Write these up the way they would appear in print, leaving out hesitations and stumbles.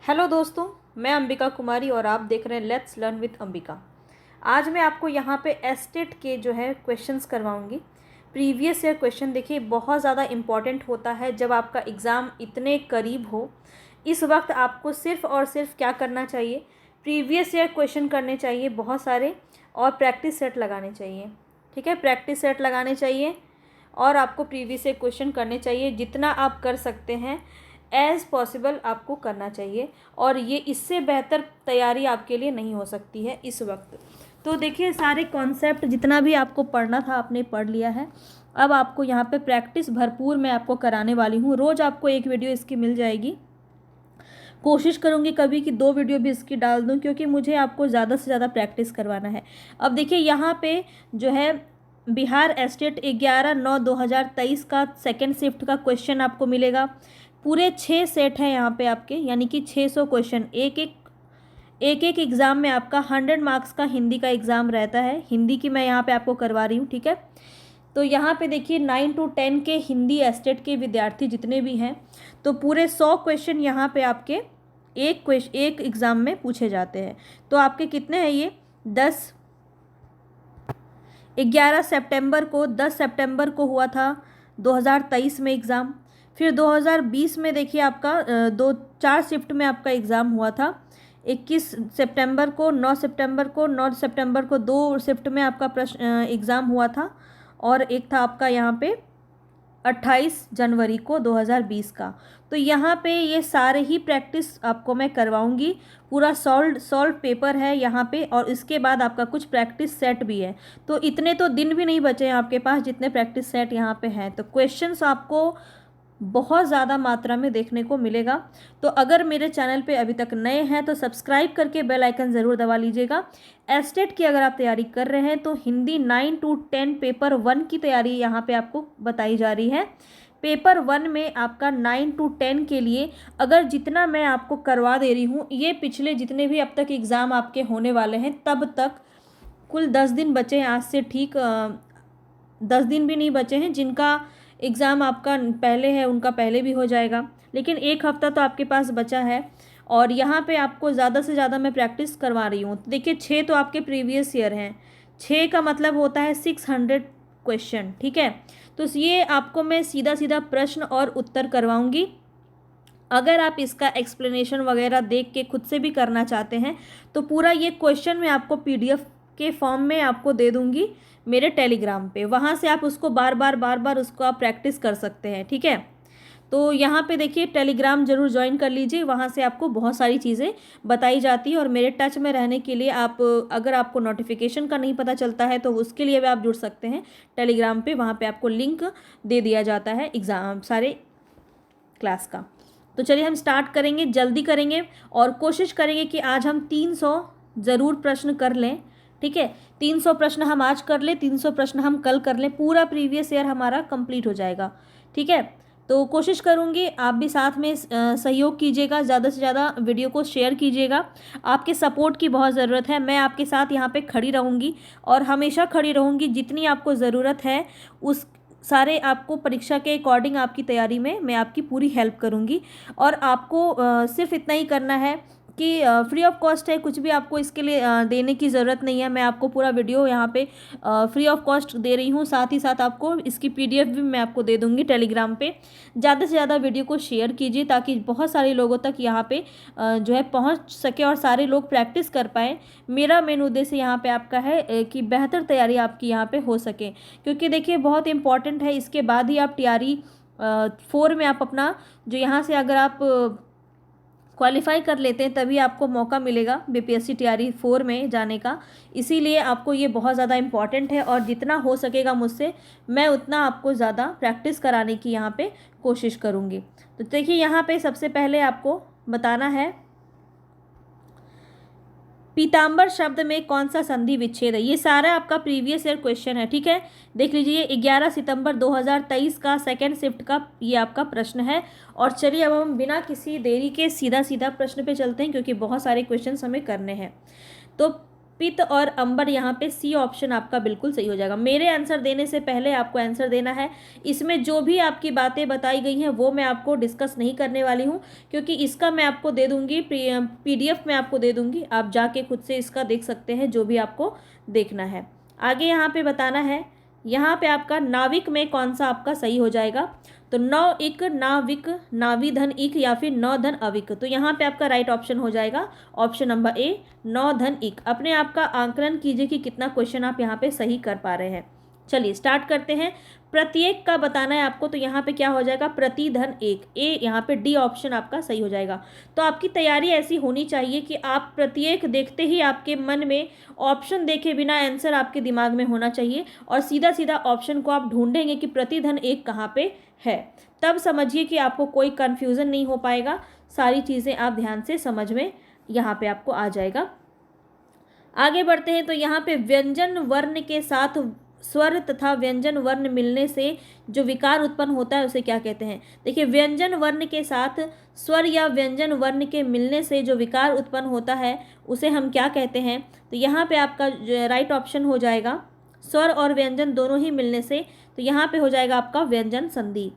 Hello दोस्तों, मैं अंबिका कुमारी और आप देख रहे हैं लेट्स लर्न विथ अंबिका। आज मैं आपको यहाँ पे एस्टेट के जो है क्वेश्चंस करवाऊँगी। प्रीवियस ईयर क्वेश्चन देखिए बहुत ज़्यादा इम्पॉर्टेंट होता है जब आपका एग्ज़ाम इतने करीब हो। इस वक्त आपको सिर्फ़ और सिर्फ क्या करना चाहिए, प्रीवियस ईयर क्वेश्चन करने चाहिए बहुत सारे और प्रैक्टिस सेट लगाने चाहिए। ठीक है, प्रैक्टिस सेट लगाने चाहिए और आपको प्रीवियस ईयर क्वेश्चन करने चाहिए। जितना आप कर सकते हैं एज़ पॉसिबल आपको करना चाहिए और ये इससे बेहतर तैयारी आपके लिए नहीं हो सकती है इस वक्त। तो देखिए सारे कॉन्सेप्ट जितना भी आपको पढ़ना था आपने पढ़ लिया है। अब आपको यहाँ पे प्रैक्टिस भरपूर मैं आपको कराने वाली हूँ। रोज़ आपको एक वीडियो इसकी मिल जाएगी। कोशिश करूँगी कभी कि 2 वीडियो भी इसकी डाल दूँ, क्योंकि मुझे आपको ज़्यादा से ज़्यादा प्रैक्टिस करवाना है। अब देखिए यहाँ पे जो है बिहार एस्टेट 11/9/2023 का सेकेंड शिफ्ट का क्वेश्चन आपको मिलेगा। पूरे 6 सेट हैं यहाँ पे आपके, यानी कि 600 क्वेश्चन। एक एग्ज़ाम में आपका 100 मार्क्स का हिंदी का एग्ज़ाम रहता है। हिंदी की मैं यहाँ पे आपको करवा रही हूँ, ठीक है। तो यहाँ पे देखिए 9 to 10 के हिंदी एस्टेट के विद्यार्थी जितने भी हैं, तो पूरे 100 क्वेश्चन यहाँ पे आपके एक एग्ज़ाम में पूछे जाते हैं। तो आपके कितने हैं ये 11 सितंबर को 10 सितंबर को हुआ था 2023 में एग्ज़ाम। फिर 2020 में देखिए आपका 4 शिफ्ट में आपका एग्ज़ाम हुआ था। 21 सितंबर को 9 सितंबर को 9 सितंबर को 2 शिफ्ट में आपका प्रश्न एग्ज़ाम हुआ था। और एक था आपका यहाँ पे 28 जनवरी को 2020 का। तो यहाँ पे ये सारे ही प्रैक्टिस आपको मैं करवाऊँगी। पूरा सॉल्व पेपर है यहाँ पे, और इसके बाद आपका कुछ प्रैक्टिस सेट भी है। तो इतने तो दिन भी नहीं बचे हैं आपके पास जितने प्रैक्टिस सेट यहाँ पे हैं। तो क्वेश्चंस आपको बहुत ज़्यादा मात्रा में देखने को मिलेगा। तो अगर मेरे चैनल पे अभी तक नए हैं तो सब्सक्राइब करके बेल आइकन ज़रूर दबा लीजिएगा। एस्टेट की अगर आप तैयारी कर रहे हैं तो हिंदी 9 to 10 पेपर 1 की तैयारी यहाँ पे आपको बताई जा रही है। पेपर 1 में आपका 9 to 10 के लिए अगर जितना मैं आपको करवा दे रही हूँ, ये पिछले जितने भी अब तक एग्ज़ाम आपके होने वाले हैं तब तक कुल 10 दिन बचे हैं। आज से ठीक 10 दिन भी नहीं बचे हैं। जिनका एग्ज़ाम आपका पहले है उनका पहले भी हो जाएगा, लेकिन एक हफ़्ता तो आपके पास बचा है। और यहाँ पे आपको ज़्यादा से ज़्यादा मैं प्रैक्टिस करवा रही हूँ। देखिए 6 तो आपके प्रीवियस ईयर हैं, 6 का मतलब होता है 600 क्वेश्चन, ठीक है। तो ये आपको मैं सीधा सीधा प्रश्न और उत्तर करवाऊँगी। अगर आप इसका एक्सप्लेनेशन वगैरह देख के खुद से भी करना चाहते हैं तो पूरा ये क्वेश्चन मैं आपको PDF के फॉर्म में आपको दे दूँगी मेरे टेलीग्राम पे। वहाँ से आप उसको बार बार उसको आप प्रैक्टिस कर सकते हैं, ठीक है। तो यहाँ पे देखिए टेलीग्राम ज़रूर ज्वाइन कर लीजिए। वहाँ से आपको बहुत सारी चीज़ें बताई जाती है। और मेरे टच में रहने के लिए आप, अगर आपको नोटिफिकेशन का नहीं पता चलता है तो उसके लिए भी आप जुड़ सकते हैं टेलीग्राम पे। वहाँ पे आपको लिंक दे दिया जाता है एग्ज़ाम सारे क्लास का। तो चलिए हम स्टार्ट करेंगे, जल्दी करेंगे और कोशिश करेंगे कि आज हम 300 ज़रूर प्रश्न कर लें, ठीक है। 300 प्रश्न हम आज कर लें, 300 प्रश्न हम कल कर लें। पूरा प्रीवियस ईयर हमारा कंप्लीट हो जाएगा, ठीक है। तो कोशिश करूँगी आप भी साथ में सहयोग कीजिएगा, ज़्यादा से ज़्यादा वीडियो को शेयर कीजिएगा। आपके सपोर्ट की बहुत ज़रूरत है। मैं आपके साथ यहाँ पे खड़ी रहूँगी और हमेशा खड़ी रहूँगी। जितनी आपको ज़रूरत है उस सारे आपको परीक्षा के अकॉर्डिंग आपकी तैयारी में मैं आपकी पूरी हेल्प करूँगी। और आपको सिर्फ इतना ही करना है कि फ्री ऑफ कॉस्ट है, कुछ भी आपको इसके लिए देने की ज़रूरत नहीं है। मैं आपको पूरा वीडियो यहाँ पे फ्री ऑफ कॉस्ट दे रही हूँ। साथ ही साथ आपको इसकी PDF भी मैं आपको दे दूँगी टेलीग्राम पे। ज़्यादा से ज़्यादा वीडियो को शेयर कीजिए ताकि बहुत सारे लोगों तक यहाँ पे जो है पहुँच सके और सारे लोग प्रैक्टिस कर पाएँ। मेरा मेन उद्देश्य यहाँ पे आपका है कि बेहतर तैयारी आपकी यहाँ पे हो सके, क्योंकि देखिए बहुत इंपॉर्टेंट है। इसके बाद ही आप TRE 4 में आप अपना जो यहाँ से अगर आप क्वालिफाई कर लेते हैं तभी आपको मौका मिलेगा BPSC TRE 4 में जाने का। इसीलिए आपको ये बहुत ज़्यादा इम्पॉर्टेंट है और जितना हो सकेगा मुझसे मैं उतना आपको ज़्यादा प्रैक्टिस कराने की यहाँ पे कोशिश करूँगी। तो देखिए यहाँ पे सबसे पहले आपको बताना है पीताम्बर शब्द में कौन सा संधि विच्छेद है। ये सारा आपका प्रीवियस ईयर क्वेश्चन है, ठीक है। देख लीजिए 11 सितंबर 2023 का सेकेंड शिफ्ट का ये आपका प्रश्न है। और चलिए अब हम बिना किसी देरी के सीधा सीधा प्रश्न पे चलते हैं, क्योंकि बहुत सारे क्वेश्चन हमें करने हैं। तो पित्त और अंबर, यहाँ पे सी ऑप्शन आपका बिल्कुल सही हो जाएगा। मेरे आंसर देने से पहले आपको आंसर देना है। इसमें जो भी आपकी बातें बताई गई हैं वो मैं आपको डिस्कस नहीं करने वाली हूँ, क्योंकि इसका मैं आपको दे दूँगी, PDF में आपको दे दूँगी, आप जाके खुद से इसका देख सकते हैं जो भी आपको देखना है। आगे यहाँ पे बताना है, यहाँ पे आपका नाविक में कौन सा आपका सही हो जाएगा। तो नौ इक नाविक, नावी धन इक, या फिर नौ धन अविक। तो यहाँ पे आपका राइट ऑप्शन हो जाएगा ऑप्शन नंबर ए, नौ धन इक। अपने आप का आंकलन कीजिए कि कितना क्वेश्चन आप यहाँ पे सही कर पा रहे हैं। चलिए स्टार्ट करते हैं। प्रत्येक का बताना है आपको, तो यहाँ पे क्या हो जाएगा, प्रति धन एक, ए, यहाँ पे डी ऑप्शन आपका सही हो जाएगा। तो आपकी तैयारी ऐसी होनी चाहिए कि आप प्रत्येक देखते ही आपके मन में ऑप्शन देखे बिना आंसर आपके दिमाग में होना चाहिए, और सीधा सीधा ऑप्शन को आप ढूंढेंगे कि प्रति धन एक कहाँ पे है। तब समझिए कि आपको कोई कन्फ्यूज़न नहीं हो पाएगा, सारी चीज़ें आप ध्यान से समझ में यहाँ पे आपको आ जाएगा। आगे बढ़ते हैं। तो यहाँ पे व्यंजन वर्ण के साथ स्वर तथा व्यंजन वर्ण मिलने से जो विकार उत्पन्न होता है उसे क्या कहते हैं। देखिए, व्यंजन वर्ण के साथ स्वर या व्यंजन वर्ण के मिलने से जो विकार उत्पन्न होता है उसे हम क्या कहते हैं। तो यहाँ पे आपका राइट ऑप्शन हो जाएगा, स्वर और व्यंजन दोनों ही मिलने से, तो यहाँ पे हो जाएगा आपका व्यंजन संधि।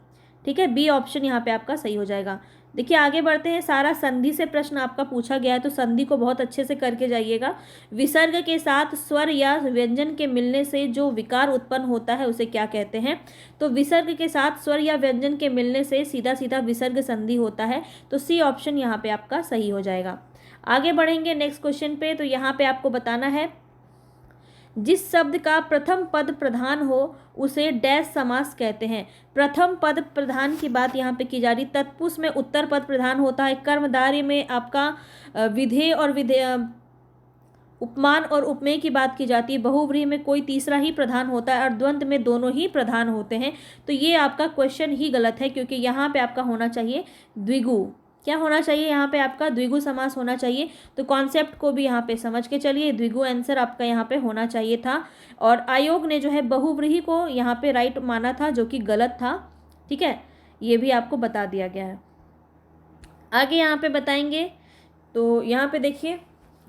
ठीक है, बी ऑप्शन यहाँ पे आपका सही हो जाएगा। देखिए आगे बढ़ते हैं। सारा संधि से प्रश्न आपका पूछा गया है, तो संधि को बहुत अच्छे से करके जाइएगा। विसर्ग के साथ स्वर या व्यंजन के मिलने से जो विकार उत्पन्न होता है उसे क्या कहते हैं। तो विसर्ग के साथ स्वर या व्यंजन के मिलने से सीधा सीधा विसर्ग संधि होता है, तो सी ऑप्शन यहाँ पे आपका सही हो जाएगा। आगे बढ़ेंगे नेक्स्ट क्वेश्चन पे। तो यहाँ पे आपको बताना है, जिस शब्द का प्रथम पद प्रधान हो उसे डैश समास कहते हैं। प्रथम पद प्रधान की बात यहाँ पे की जा रही। तत्पुरुष में उत्तर पद प्रधान होता है। कर्मधारय में आपका विधेय और उपमान और उपमेय की बात की जाती है। बहुव्रीहि में कोई तीसरा ही प्रधान होता है, और द्वंद में दोनों ही प्रधान होते हैं। तो ये आपका क्वेश्चन ही गलत है, क्योंकि यहाँ पे आपका होना चाहिए द्विगु। क्या होना चाहिए यहाँ पे आपका, द्विगु समास होना चाहिए। तो कॉन्सेप्ट को भी यहाँ पे समझ के चलिए, द्विगु आंसर आपका यहाँ पे होना चाहिए था। और आयोग ने जो है बहुव्रीहि को यहाँ पे राइट माना था, जो कि गलत था। ठीक है, ये भी आपको बता दिया गया है। आगे यहाँ पे बताएंगे। तो यहाँ पे देखिए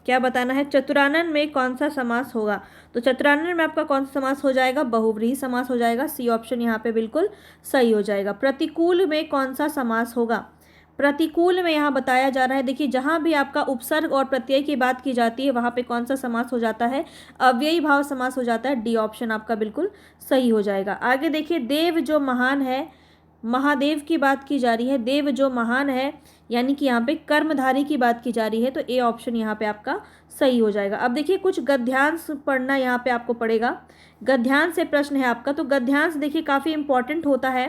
क्या बताना है, चतुरानन में कौन सा समास होगा। तो चतुरानन में आपका कौन सा समास हो जाएगा, बहुव्रीहि समास हो जाएगा। सी ऑप्शन यहाँ पे बिल्कुल सही हो जाएगा। प्रतिकूल में कौन सा समास होगा। प्रतिकूल में यहाँ बताया जा रहा है, देखिए जहाँ भी आपका उपसर्ग और प्रत्यय की बात की जाती है वहाँ पे कौन सा समास हो जाता है, अव्ययी भाव समास हो जाता है। डी ऑप्शन आपका बिल्कुल सही हो जाएगा। आगे देखिए, देव जो महान है, महादेव की बात की जा रही है। देव जो महान है यानी कि यहाँ पे कर्मधारी की बात की जा रही है, तो ए ऑप्शन यहाँ पे आपका सही हो जाएगा। अब देखिए कुछ गद्यांश पढ़ना यहाँ पे आपको पड़ेगा। गद्यांश से प्रश्न है आपका। तो गद्यांश देखिए काफ़ी इंपॉर्टेंट होता है,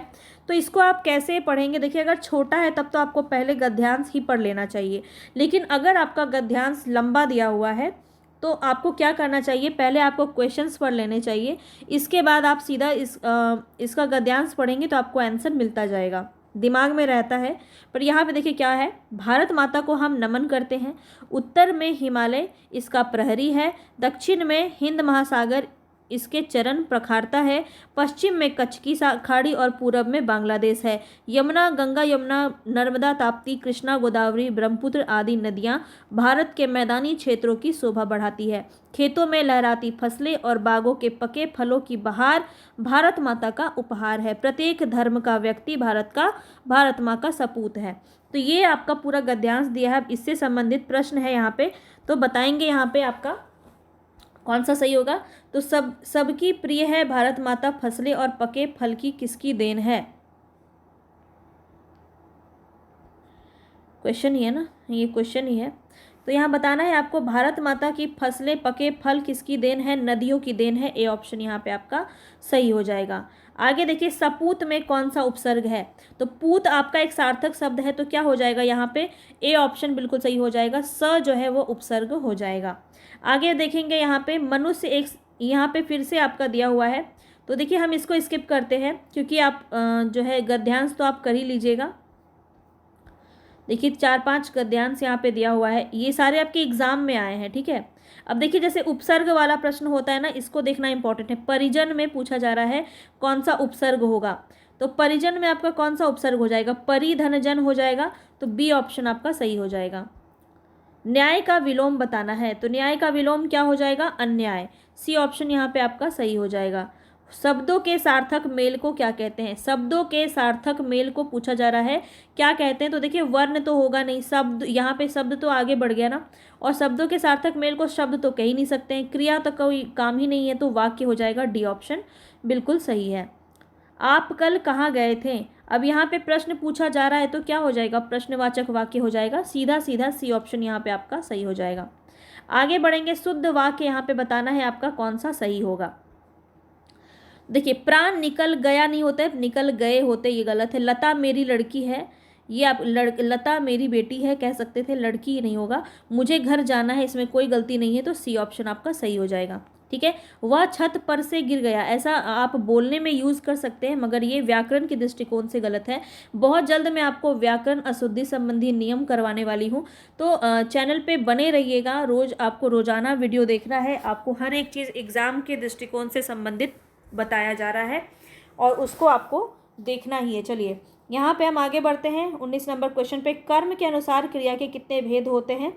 तो इसको आप कैसे पढ़ेंगे। देखिए अगर छोटा है तब तो आपको पहले गद्यांश ही पढ़ लेना चाहिए, लेकिन अगर आपका गद्यांश लंबा दिया हुआ है तो आपको क्या करना चाहिए, पहले आपको क्वेश्चंस पढ़ लेने चाहिए, इसके बाद आप सीधा इसका गद्यांश पढ़ेंगे तो आपको आंसर मिलता जाएगा, दिमाग में रहता है। पर यहाँ पे देखिए क्या है, भारत माता को हम नमन करते हैं। उत्तर में हिमालय इसका प्रहरी है, दक्षिण में हिंद महासागर इसके चरण प्रखारता है, पश्चिम में कच्छ की खाड़ी और पूरब में बांग्लादेश है। यमुना, गंगा यमुना, नर्मदा, ताप्ती, कृष्णा, गोदावरी, ब्रह्मपुत्र आदि नदियाँ भारत के मैदानी क्षेत्रों की शोभा बढ़ाती है। खेतों में लहराती फसलें और बागों के पके फलों की बहार भारत माता का उपहार है। प्रत्येक धर्म का व्यक्ति भारत माँ का सपूत है। तो ये आपका पूरा गद्यांश दिया है। इससे संबंधित प्रश्न है यहाँ पे, तो बताएंगे यहाँ पे आपका कौन सा सही होगा। तो सबकी प्रिय है भारत माता, फसलें और पके फल की किसकी देन है। क्वेश्चन ही है ना, ये क्वेश्चन ही है। तो यहाँ बताना है आपको, भारत माता की फसलें पके फल किसकी देन है, नदियों की देन है। ए ऑप्शन यहाँ पे आपका सही हो जाएगा। आगे देखिए, सपूत में कौन सा उपसर्ग है। तो पूत आपका एक सार्थक शब्द है, तो क्या हो जाएगा यहाँ पे, ए ऑप्शन बिल्कुल सही हो जाएगा। स जो है वो उपसर्ग हो जाएगा। आगे देखेंगे यहाँ पे, मनुष्य एक, यहाँ पे फिर से आपका दिया हुआ है, तो देखिए हम इसको स्किप करते हैं, क्योंकि आप जो है गद्यांश तो आप कर ही लीजिएगा। देखिए 4-5 गद्यांश यहाँ पे दिया हुआ है, ये सारे आपके एग्जाम में आए हैं। ठीक है, अब देखिए जैसे उपसर्ग वाला प्रश्न होता है ना, इसको देखना इंपॉर्टेंट है। परिजन में पूछा जा रहा है कौन सा उपसर्ग होगा। तो परिजन में आपका कौन सा उपसर्ग हो जाएगा, परिधनजन हो जाएगा। तो बी ऑप्शन आपका सही हो जाएगा। न्याय का विलोम बताना है, तो न्याय का विलोम क्या हो जाएगा? अन्याय। सी ऑप्शन यहाँ पे आपका सही हो जाएगा। शब्दों के सार्थक मेल को क्या कहते हैं? शब्दों के सार्थक मेल को पूछा जा रहा है, क्या कहते हैं? तो देखिए वर्ण तो होगा नहीं, शब्द, यहाँ पे शब्द तो आगे बढ़ गया ना, और शब्दों के सार्थक मेल को शब्द तो कह ही नहीं सकते हैं, क्रिया तो कोई काम ही नहीं है, तो वाक्य हो जाएगा। डी ऑप्शन बिल्कुल सही है। आप कल कहाँ गए थे? अब यहाँ पे प्रश्न पूछा जा रहा है तो क्या हो जाएगा? प्रश्नवाचक वाक्य हो जाएगा। सीधा सीधा सी ऑप्शन यहाँ पे आपका सही हो जाएगा। आगे बढ़ेंगे, शुद्ध वाक्य यहाँ पे बताना है आपका कौन सा सही होगा। देखिए, प्राण निकल गया नहीं होता है, निकल गए होते, ये गलत है। लता मेरी लड़की है, ये आप लता मेरी बेटी है कह सकते थे, लड़की ही नहीं होगा। मुझे घर जाना है, इसमें कोई गलती नहीं है, तो सी ऑप्शन आपका सही हो जाएगा। ठीक है, वह छत पर से गिर गया, ऐसा आप बोलने में यूज़ कर सकते हैं, मगर ये व्याकरण के दृष्टिकोण से गलत है। बहुत जल्द मैं आपको व्याकरण अशुद्धि संबंधी नियम करवाने वाली हूँ, तो चैनल पे बने रहिएगा। रोज़ आपको रोज़ाना वीडियो देखना है, आपको हर एक चीज़ एग्ज़ाम के दृष्टिकोण से संबंधित बताया जा रहा है और उसको आपको देखना ही है। चलिए यहाँ पे हम आगे बढ़ते हैं 19 नंबर क्वेश्चन पे। कर्म के अनुसार क्रिया के कितने भेद होते हैं?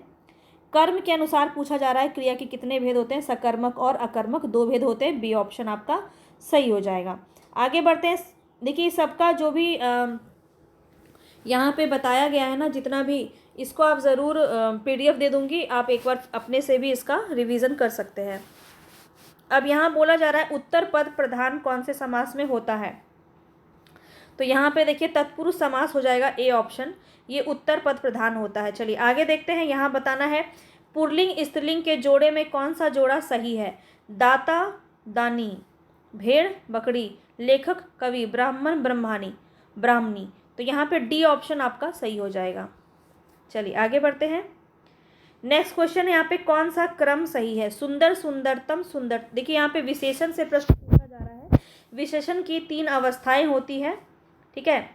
कर्म के अनुसार पूछा जा रहा है, क्रिया के कितने भेद होते हैं? सकर्मक और अकर्मक, 2 भेद होते हैं। बी ऑप्शन आपका सही हो जाएगा। आगे बढ़ते हैं। देखिए सबका जो भी यहाँ पे बताया गया है ना, जितना भी, इसको आप ज़रूर PDF दे दूँगी, आप एक बार अपने से भी इसका रिवीजन कर सकते हैं। अब यहाँ बोला जा रहा है उत्तर पद प्रधान कौन से समास में होता है? तो यहाँ पे देखिए तत्पुरुष समास हो जाएगा, ए ऑप्शन, ये उत्तर पद प्रधान होता है। चलिए आगे देखते हैं। यहाँ बताना है पुल्लिंग स्त्रीलिंग के जोड़े में कौन सा जोड़ा सही है? दाता दानी, भेड़ बकरी, लेखक कवि, ब्राह्मण ब्रह्मानी ब्राह्मणी, तो यहाँ पे डी ऑप्शन आपका सही हो जाएगा। चलिए आगे बढ़ते हैं। नेक्स्ट क्वेश्चन है यहाँ पे कौन सा क्रम सही है? सुंदर, सुंदरतम, सुंदर। देखिए यहाँ पे विशेषण से प्रश्न पूछा जा रहा है। विशेषण की 3 अवस्थाएं होती है, ठीक है,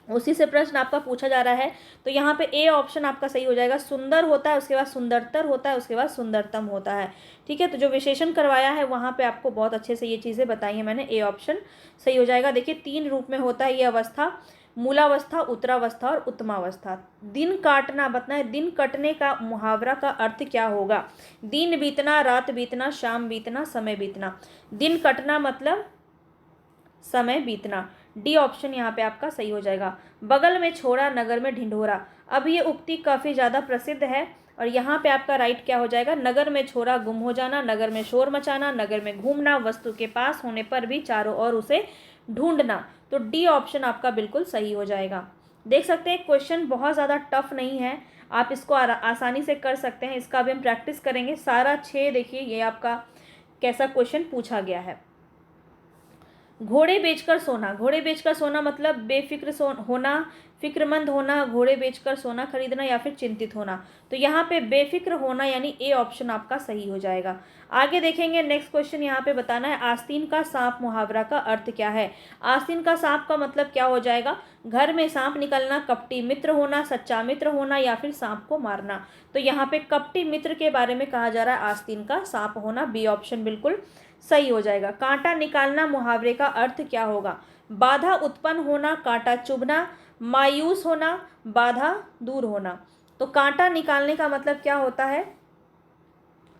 उसी से प्रश्न आपका पूछा जा रहा है। तो यहाँ पे ए ऑप्शन आपका सही हो जाएगा। सुंदर होता है, उसके बाद सुंदरतर होता है, उसके बाद सुंदरतम होता है। ठीक है, तो जो विशेषण करवाया है वहाँ पे आपको बहुत अच्छे से ये चीज़ें बताई हैं मैंने, ए ऑप्शन सही हो जाएगा। देखिए 3 रूप में होता है ये अवस्था, मूलावस्था, उत्तरावस्था और उत्तमावस्था। दिन काटना बताना है, दिन कटने का मुहावरा का अर्थ क्या होगा? दिन बीतना, रात बीतना, शाम बीतना, समय बीतना। दिन कटना मतलब समय बीतना। डी ऑप्शन यहाँ पे आपका सही हो जाएगा। बगल में छोड़ा, नगर में ढिंढोरा। अब ये उक्ति काफ़ी ज़्यादा प्रसिद्ध है और यहाँ पे आपका राइट क्या हो जाएगा? नगर में छोड़ा, गुम हो जाना, नगर में शोर मचाना, नगर में घूमना, वस्तु के पास होने पर भी चारों ओर उसे ढूंढना। तो डी ऑप्शन आपका बिल्कुल सही हो जाएगा। देख सकते हैं क्वेश्चन बहुत ज़्यादा टफ नहीं है, आप इसको आसानी से कर सकते हैं। इसका भी हम प्रैक्टिस करेंगे सारा 6। देखिए ये आपका कैसा क्वेश्चन पूछा गया है। घोड़े बेचकर सोना, घोड़े बेचकर सोना मतलब बेफिक्र होना, फिक्रमंद होना, घोड़े बेचकर सोना खरीदना या फिर चिंतित होना। तो यहाँ पे बेफिक्र होना यानी ए ऑप्शन आपका सही हो जाएगा। आगे देखेंगे नेक्स्ट क्वेश्चन। यहाँ पे बताना है आस्तीन का सांप मुहावरा का अर्थ क्या है? आस्तीन का सांप का मतलब क्या हो जाएगा? घर में सांप निकलना, कपटी मित्र होना, सच्चा मित्र होना या फिर सांप को मारना। तो यहाँ पे कपटी मित्र के बारे में कहा जा रहा है, आस्तीन का सांप होना। बी ऑप्शन बिल्कुल सही हो जाएगा। कांटा निकालना मुहावरे का अर्थ क्या होगा? बाधा उत्पन्न होना, कांटा चुभना, मायूस होना, बाधा दूर होना। तो कांटा निकालने का मतलब क्या होता है?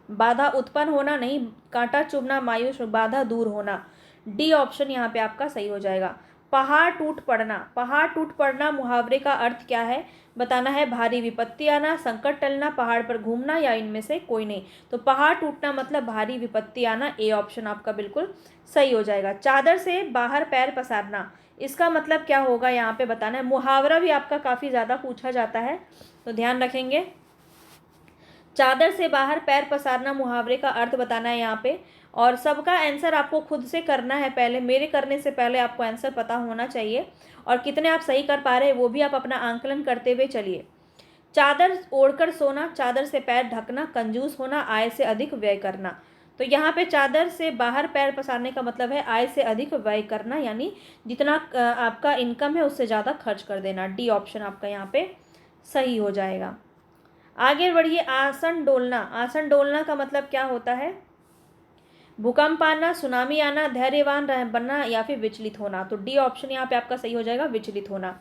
बाधा उत्पन्न होना नहीं, कांटा चुभना, मायूस, बाधा दूर होना। डी ऑप्शन यहाँ पे आपका सही हो जाएगा। पहाड़ टूट पड़ना, पहाड़ टूट पड़ना मुहावरे का अर्थ क्या है? बताना है भारी विपत्ति आना, संकट टलना, पहाड़ पर घूमना या इनमें से कोई नहीं। तो पहाड़ टूटना मतलब भारी विपत्ति आना, ए ऑप्शन आपका बिल्कुल सही हो जाएगा। चादर से बाहर पैर पसारना, इसका मतलब क्या होगा यहाँ पे बताना है। मुहावरा भी आपका काफ़ी ज़्यादा पूछा जाता है, तो ध्यान रखेंगे। चादर से बाहर पैर पसारना मुहावरे का अर्थ बताना है यहाँ पे, और सबका आंसर आपको खुद से करना है। पहले मेरे करने से पहले आपको आंसर पता होना चाहिए, और कितने आप सही कर पा रहे हैं वो भी आप अपना आंकलन करते हुए चलिए। चादर ओढ़कर सोना, चादर से पैर ढकना, कंजूस होना, आय से अधिक व्यय करना। तो यहाँ पे चादर से बाहर पैर पसारने का मतलब है आय से अधिक व्यय करना, यानी जितना आपका इनकम है उससे ज़्यादा खर्च कर देना। डी ऑप्शन आपका यहाँ पे सही हो जाएगा। आगे बढ़िए। आसन डोलना, आसन डोलना का मतलब क्या होता है? भूकंप आना, सुनामी आना, धैर्यवान बनना या फिर विचलित होना। तो डी ऑप्शन यहाँ पे आपका सही हो जाएगा, विचलित होना।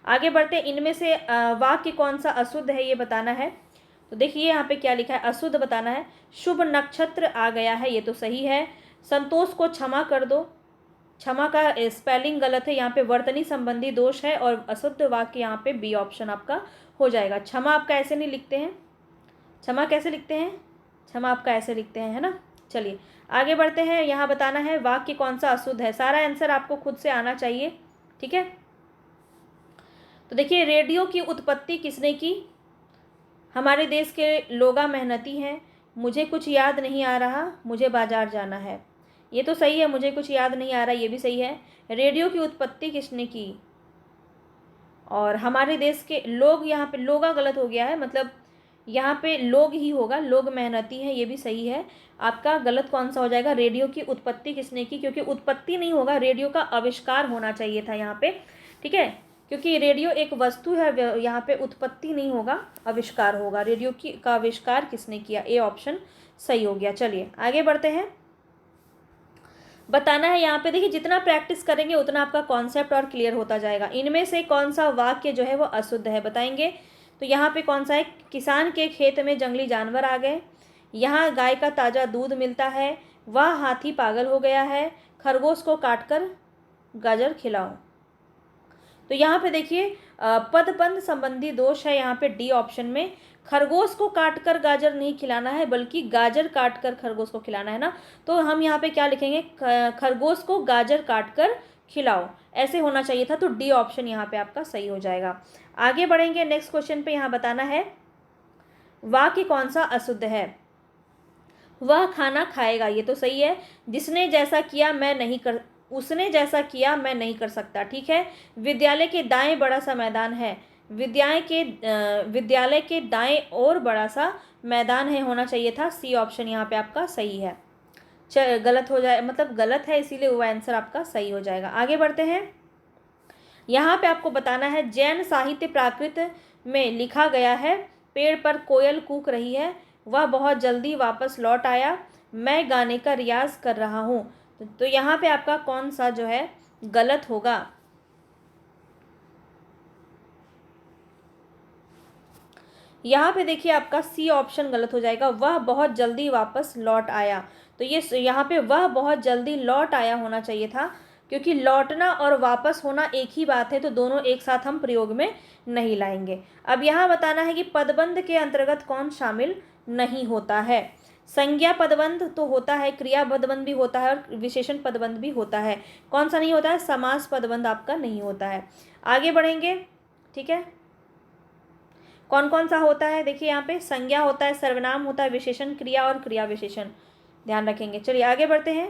आगे बढ़ते, इनमें से वाक्य कौन सा अशुद्ध है ये बताना है। तो देखिए यहाँ पे क्या लिखा है, अशुद्ध बताना है। शुभ नक्षत्र आ गया है, ये तो सही है। संतोष को क्षमा कर दो, क्षमा का स्पेलिंग गलत है, यहाँ पे वर्तनी संबंधी दोष है और अशुद्ध वाक्य यहाँ पे बी ऑप्शन आपका हो जाएगा। क्षमा आपका ऐसे नहीं लिखते हैं, क्षमा कैसे लिखते हैं, क्षमा आपका ऐसे लिखते हैं, है ना। चलिए आगे बढ़ते हैं। यहाँ बताना है वाक्य कौन सा अशुद्ध है, सारा आंसर आपको खुद से आना चाहिए, ठीक है। तो देखिए, रेडियो की उत्पत्ति किसने की, हमारे देश के लोगा मेहनती हैं, मुझे कुछ याद नहीं आ रहा, मुझे बाजार जाना है, ये तो सही है। मुझे कुछ याद नहीं आ रहा, ये भी सही है। रेडियो की उत्पत्ति किसने की, और हमारे देश के लोग, यहाँ पे लोगा गलत हो गया है, मतलब यहाँ पे लोग ही होगा, लोग मेहनती हैं, ये भी सही है। आपका गलत कौन सा हो जाएगा, रेडियो की उत्पत्ति किसने की, क्योंकि उत्पत्ति नहीं होगा, रेडियो का आविष्कार होना चाहिए था यहाँ पे, ठीक है। क्योंकि रेडियो एक वस्तु है, यहाँ पे उत्पत्ति नहीं होगा, आविष्कार होगा। रेडियो की का आविष्कार किसने किया, ए ऑप्शन सही हो गया। चलिए आगे बढ़ते हैं। बताना है यहाँ पे, देखिए जितना प्रैक्टिस करेंगे उतना आपका कॉन्सेप्ट और क्लियर होता जाएगा। इनमें से कौन सा वाक्य जो है वो अशुद्ध है, बताएंगे। तो यहाँ पे कौन सा है, किसान के खेत में जंगली जानवर आ गए, यहाँ गाय का ताज़ा दूध मिलता है, वह हाथी पागल हो गया है, खरगोश को काटकर गाजर खिलाओ। तो यहाँ पे देखिए पदबंध संबंधी दोष है यहाँ पे डी ऑप्शन में। खरगोश को काटकर गाजर नहीं खिलाना है, बल्कि गाजर काटकर खरगोश को खिलाना है ना। तो हम यहाँ पे क्या लिखेंगे, खरगोश को गाजर काटकर खिलाओ, ऐसे होना चाहिए था। तो डी ऑप्शन यहाँ पे आपका सही हो जाएगा। आगे बढ़ेंगे नेक्स्ट क्वेश्चन पे। यहाँ बताना है वाक्य कौन सा अशुद्ध है, वह खाना खाएगा, ये तो सही है। जिसने जैसा किया मैं नहीं कर, उसने जैसा किया मैं नहीं कर सकता, ठीक है। विद्यालय के दाएं बड़ा सा मैदान है, विद्यालय के दाएं और बड़ा सा मैदान है, होना चाहिए था। सी ऑप्शन यहाँ पे आपका सही है। गलत हो जाए, मतलब गलत है, इसीलिए वो आंसर आपका सही हो जाएगा। आगे बढ़ते हैं। यहाँ पे आपको बताना है जैन साहित्य प्राकृत में लिखा गया है, पेड़ पर कोयल कूक रही है, वह बहुत जल्दी वापस लौट आया, मैं गाने का रियाज कर रहा हूँ। तो यहाँ पे आपका कौन सा जो है गलत होगा, यहाँ पे देखिए आपका सी ऑप्शन गलत हो जाएगा, वह बहुत जल्दी वापस लौट आया। तो ये यहाँ पे वह बहुत जल्दी लौट आया होना चाहिए था, क्योंकि लौटना और वापस होना एक ही बात है, तो दोनों एक साथ हम प्रयोग में नहीं लाएंगे। अब यहाँ बताना है कि पदबंध के अंतर्गत कौन शामिल नहीं होता है। संज्ञा पदबंध तो होता है, क्रिया पदबंध भी होता है और विशेषण पदबंध भी होता है। कौन सा नहीं होता है, समास पदबंध आपका नहीं होता है। आगे बढ़ेंगे, ठीक है। कौन कौन सा होता है, देखिए यहाँ पे संज्ञा होता है, सर्वनाम होता है, विशेषण क्रिया और क्रिया विशेषण, ध्यान रखेंगे। चलिए आगे बढ़ते हैं।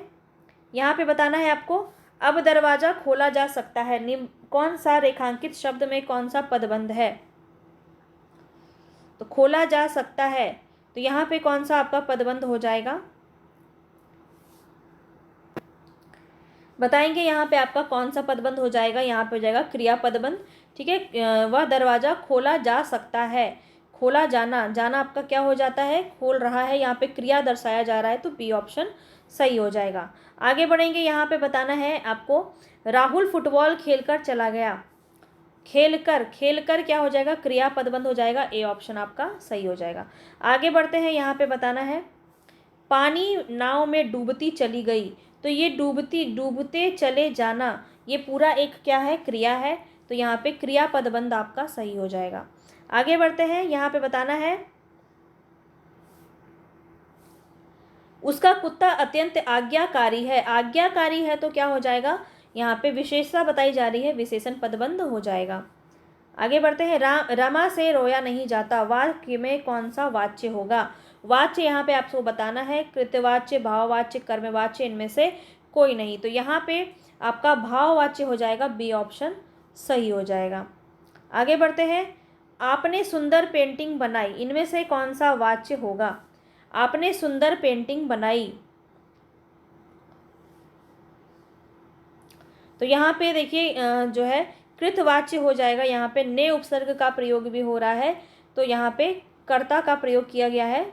यहाँ पे बताना है आपको, अब दरवाजा खोला जा सकता है, निम्न कौन सा रेखांकित शब्द में कौन सा पदबंध है। तो खोला जा सकता है, तो यहाँ पे कौन सा आपका पदबंध हो जाएगा, बताएंगे। यहाँ पे आपका कौन सा पदबंध हो जाएगा, यहाँ पे हो जाएगा क्रिया पदबंध, ठीक है। वह दरवाजा खोला जा सकता है, खोला जाना, जाना आपका क्या हो जाता है, खोल रहा है, यहाँ पे क्रिया दर्शाया जा रहा है, तो बी ऑप्शन सही हो जाएगा। आगे बढ़ेंगे। यहाँ पे बताना है आपको, राहुल फुटबॉल खेलकर चला गया, खेलकर क्या हो जाएगा, क्रिया पदबंध हो जाएगा, ए ऑप्शन आपका सही हो जाएगा। आगे बढ़ते हैं। यहाँ पे बताना है पानी नाव में डूबती चली गई, तो ये डूबते चले जाना, ये पूरा एक क्या है, क्रिया है, तो यहाँ पे क्रिया पदबंध आपका सही हो जाएगा। आगे बढ़ते हैं। यहाँ पे बताना है उसका कुत्ता अत्यंत आज्ञाकारी है, आज्ञाकारी है तो क्या हो जाएगा, यहाँ पे विशेषता बताई जा रही है, विशेषण पदबंध हो जाएगा। आगे बढ़ते हैं। रमा से रोया नहीं जाता, वाक्य में कौन सा वाच्य होगा। वाच्य यहाँ पे आपको बताना है, कृतवाच्य, भाववाच्य, कर्मवाच्य, इनमें से कोई नहीं, तो यहाँ पे आपका भाववाच्य हो जाएगा, बी ऑप्शन सही हो जाएगा। आगे बढ़ते हैं। आपने सुंदर पेंटिंग बनाई, इनमें से कौन सा वाच्य होगा, आपने सुंदर पेंटिंग बनाई। तो यहाँ पे देखिए जो है कृतवाच्य हो जाएगा, यहाँ पे ने उपसर्ग का प्रयोग भी हो रहा है, तो यहाँ पे कर्ता का प्रयोग किया गया है।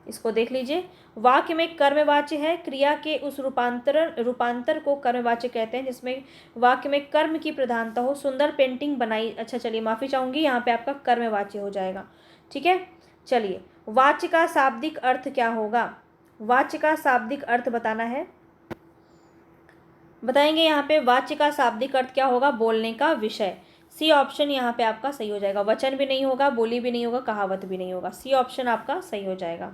इसको देख लीजिए। वाक्य में कर्मवाच्य है, क्रिया के उस रूपांतर को कर्मवाच्य कहते हैं जिसमें वाक्य में कर्म की प्रधानता हो। सुंदर पेंटिंग बनाई, अच्छा चलिए माफ़ी चाहूँगी, यहाँ पे आपका कर्मवाच्य हो जाएगा। ठीक है, चलिए वाच्य का शाब्दिक अर्थ क्या होगा? वाच्य का शाब्दिक अर्थ बताना है, बताएंगे यहाँ पे। वाच्य का शाब्दिक अर्थ क्या होगा? बोलने का विषय। सी ऑप्शन यहाँ पे आपका सही हो जाएगा। वचन भी नहीं होगा, बोली भी नहीं होगा, कहावत भी नहीं होगा। सी ऑप्शन आपका सही हो जाएगा।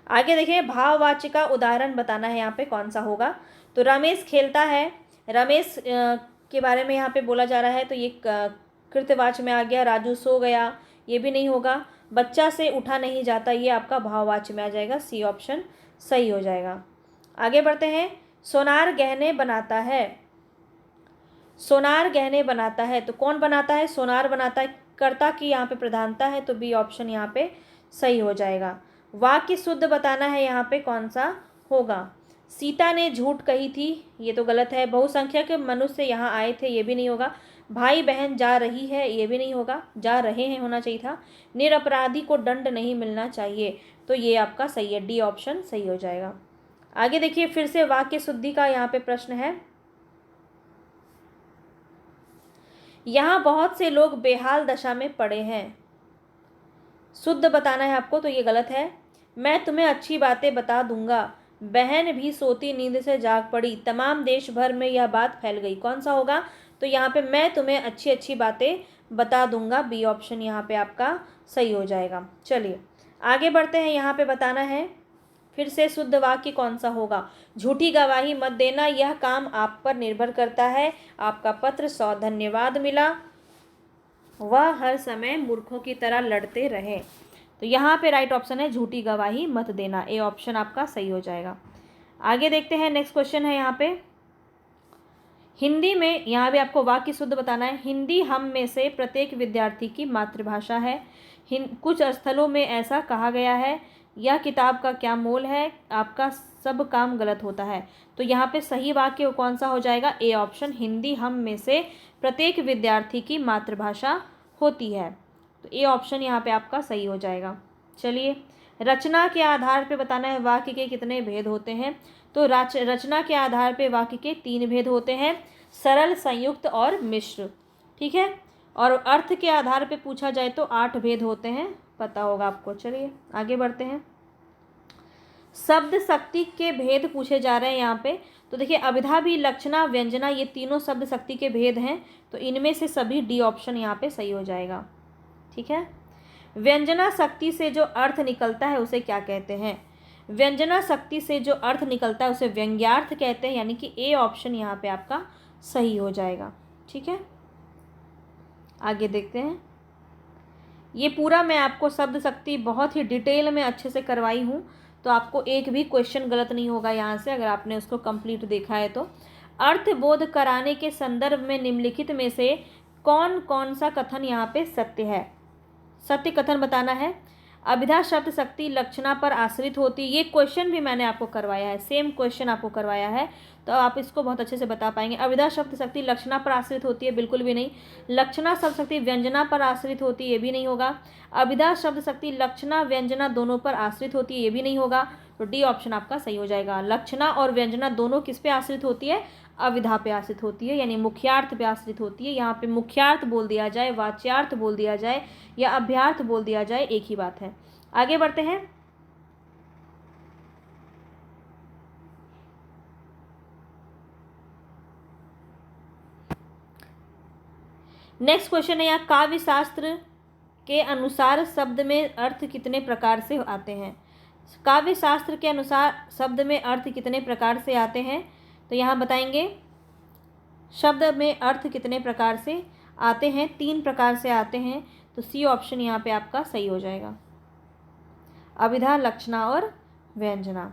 आगे देखिए, भाववाच्य का उदाहरण बताना है यहाँ पे कौन सा होगा। तो रमेश खेलता है, रमेश के बारे में यहाँ पे बोला जा रहा है, तो ये कृत्यवाच्य में आ गया। राजू सो गया, ये भी नहीं होगा। बच्चा से उठा नहीं जाता, ये आपका भाववाच्य में आ जाएगा। सी ऑप्शन सही हो जाएगा। आगे बढ़ते हैं। सोनार गहने बनाता है, सोनार गहने बनाता है, तो कौन बनाता है? सोनार बनाता है। कर्ता की यहाँ पे प्रधानता है, तो बी ऑप्शन यहाँ पे सही हो जाएगा। वाक्य शुद्ध बताना है, यहाँ पे कौन सा होगा? सीता ने झूठ कही थी, ये तो गलत है। बहुसंख्यक मनुष्य यहाँ आए थे, ये भी नहीं होगा। भाई बहन जा रही है, ये भी नहीं होगा, जा रहे हैं होना चाहिए था। निरपराधी को दंड नहीं मिलना चाहिए, तो ये आपका सही है। डी ऑप्शन सही हो जाएगा। आगे देखिए, फिर से वाक्य शुद्धि का यहाँ पे प्रश्न है। यहाँ बहुत से लोग बेहाल दशा में पड़े हैं, शुद्ध बताना है आपको, तो ये गलत है। मैं तुम्हें अच्छी बातें बता दूंगा, बहन भी सोती नींद से जाग पड़ी, तमाम देश भर में यह बात फैल गई। कौन सा होगा? तो यहाँ पे मैं तुम्हें अच्छी अच्छी बातें बता दूंगा, बी ऑप्शन यहाँ पे आपका सही हो जाएगा। चलिए आगे बढ़ते हैं। यहाँ पे बताना है फिर से शुद्ध वाक्य कौन सा होगा? झूठी गवाही मत देना, यह काम आप पर निर्भर करता है। आपका पत्र 100 धन्यवाद मिला, वह हर समय मूर्खों की तरह लड़ते रहे। तो यहाँ पे राइट ऑप्शन है झूठी गवाही मत देना, ए ऑप्शन आपका सही हो जाएगा। आगे देखते हैं, नेक्स्ट क्वेश्चन है यहाँ पे। हिंदी में, यहाँ भी आपको वाक्य शुद्ध बताना है। हिंदी हम में से प्रत्येक विद्यार्थी की मातृभाषा है। कुछ स्थलों में ऐसा कहा गया है। यह किताब का क्या मोल है? आपका सब काम गलत होता है। तो यहाँ पे सही वाक्य कौन सा हो जाएगा? ए ऑप्शन, हिंदी हम में से प्रत्येक विद्यार्थी की मातृभाषा होती है, तो ए ऑप्शन यहाँ पे आपका सही हो जाएगा। चलिए, रचना के आधार पे बताना है वाक्य के कितने भेद होते हैं। तो रचना के आधार पे वाक्य के 3 भेद होते हैं, सरल, संयुक्त और मिश्र। ठीक है, और अर्थ के आधार पे पूछा जाए तो 8 भेद होते हैं, पता होगा आपको। चलिए आगे बढ़ते हैं। शब्द शक्ति के भेद पूछे जा रहे हैं यहाँ पे। तो देखिए, अभिधा भी, लक्षणा, व्यंजना, ये तीनों शब्द शक्ति के भेद हैं, तो इनमें से सभी डी ऑप्शन यहाँ पे सही हो जाएगा। ठीक है, व्यंजना शक्ति से जो अर्थ निकलता है उसे क्या कहते हैं? व्यंजना शक्ति से जो अर्थ निकलता है उसे व्यंग्यार्थ कहते हैं, यानी कि ए ऑप्शन यहाँ पे आपका सही हो जाएगा। ठीक है, आगे देखते हैं। ये पूरा मैं आपको शब्द शक्ति बहुत ही डिटेल में अच्छे से करवाई हूँ, तो आपको एक भी क्वेश्चन गलत नहीं होगा यहाँ से, अगर आपने उसको कंप्लीट देखा है तो। अर्थबोध कराने के संदर्भ में निम्नलिखित में से कौन कौन सा कथन यहाँ पे सत्य है? सत्य कथन बताना है। अभिधा शब्द शक्ति लक्षणा पर आश्रित होती, ये क्वेश्चन भी मैंने आपको करवाया है, सेम क्वेश्चन आपको करवाया है, तो आप इसको बहुत अच्छे से बता पाएंगे। अभिधा शब्द शक्ति लक्षणा पर आश्रित होती है, बिल्कुल भी नहीं। लक्षणा शब्द शक्ति व्यंजना पर आश्रित होती है, ये भी नहीं होगा। अभिधा शब्द शक्ति लक्षणा व्यंजना दोनों पर आश्रित होती है, ये भी नहीं होगा। तो डी ऑप्शन आपका सही हो जाएगा। लक्षणा और व्यंजना दोनों किस पे आश्रित होती है? अविधा पे आश्रित होती है, यानी मुख्यार्थ पे आश्रित होती है। यहाँ पे मुख्यार्थ बोल दिया जाए, वाच्यार्थ बोल दिया जाए या अभ्यार्थ बोल दिया जाए, एक ही बात है। आगे बढ़ते हैं। नेक्स्ट क्वेश्चन है यहाँ, काव्य शास्त्र के अनुसार शब्द में अर्थ कितने प्रकार से आते हैं? काव्य शास्त्र के अनुसार शब्द में अर्थ कितने प्रकार से आते हैं? तो यहाँ बताएंगे शब्द में अर्थ कितने प्रकार से आते हैं। 3 प्रकार से आते हैं, तो सी ऑप्शन यहाँ पे आपका सही हो जाएगा। अभिधा, लक्षणा और व्यंजना।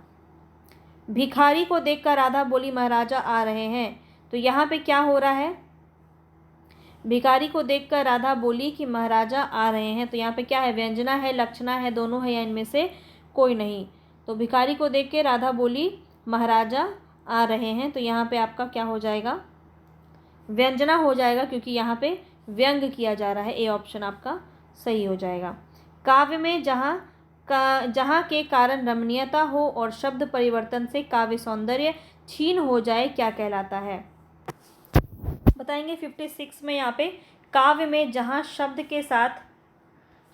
भिखारी को देखकर राधा बोली महाराजा आ रहे हैं, तो यहाँ पे क्या हो रहा है? भिखारी को देखकर राधा बोली कि महाराजा आ रहे हैं, तो यहाँ पे क्या है? व्यंजना है, लक्षणा है, दोनों है या इनमें से कोई नहीं? तो भिखारी को देख के राधा बोली महाराजा आ रहे हैं, तो यहाँ पे आपका क्या हो जाएगा? व्यंजना हो जाएगा, क्योंकि यहाँ पे व्यंग किया जा रहा है। ए ऑप्शन आपका सही हो जाएगा। काव्य में जहाँ जहाँ के कारण रमणीयता हो और शब्द परिवर्तन से काव्य सौंदर्य क्षीण हो जाए क्या कहलाता है? बताएंगे 56 में यहाँ पे काव्य में जहाँ शब्द के साथ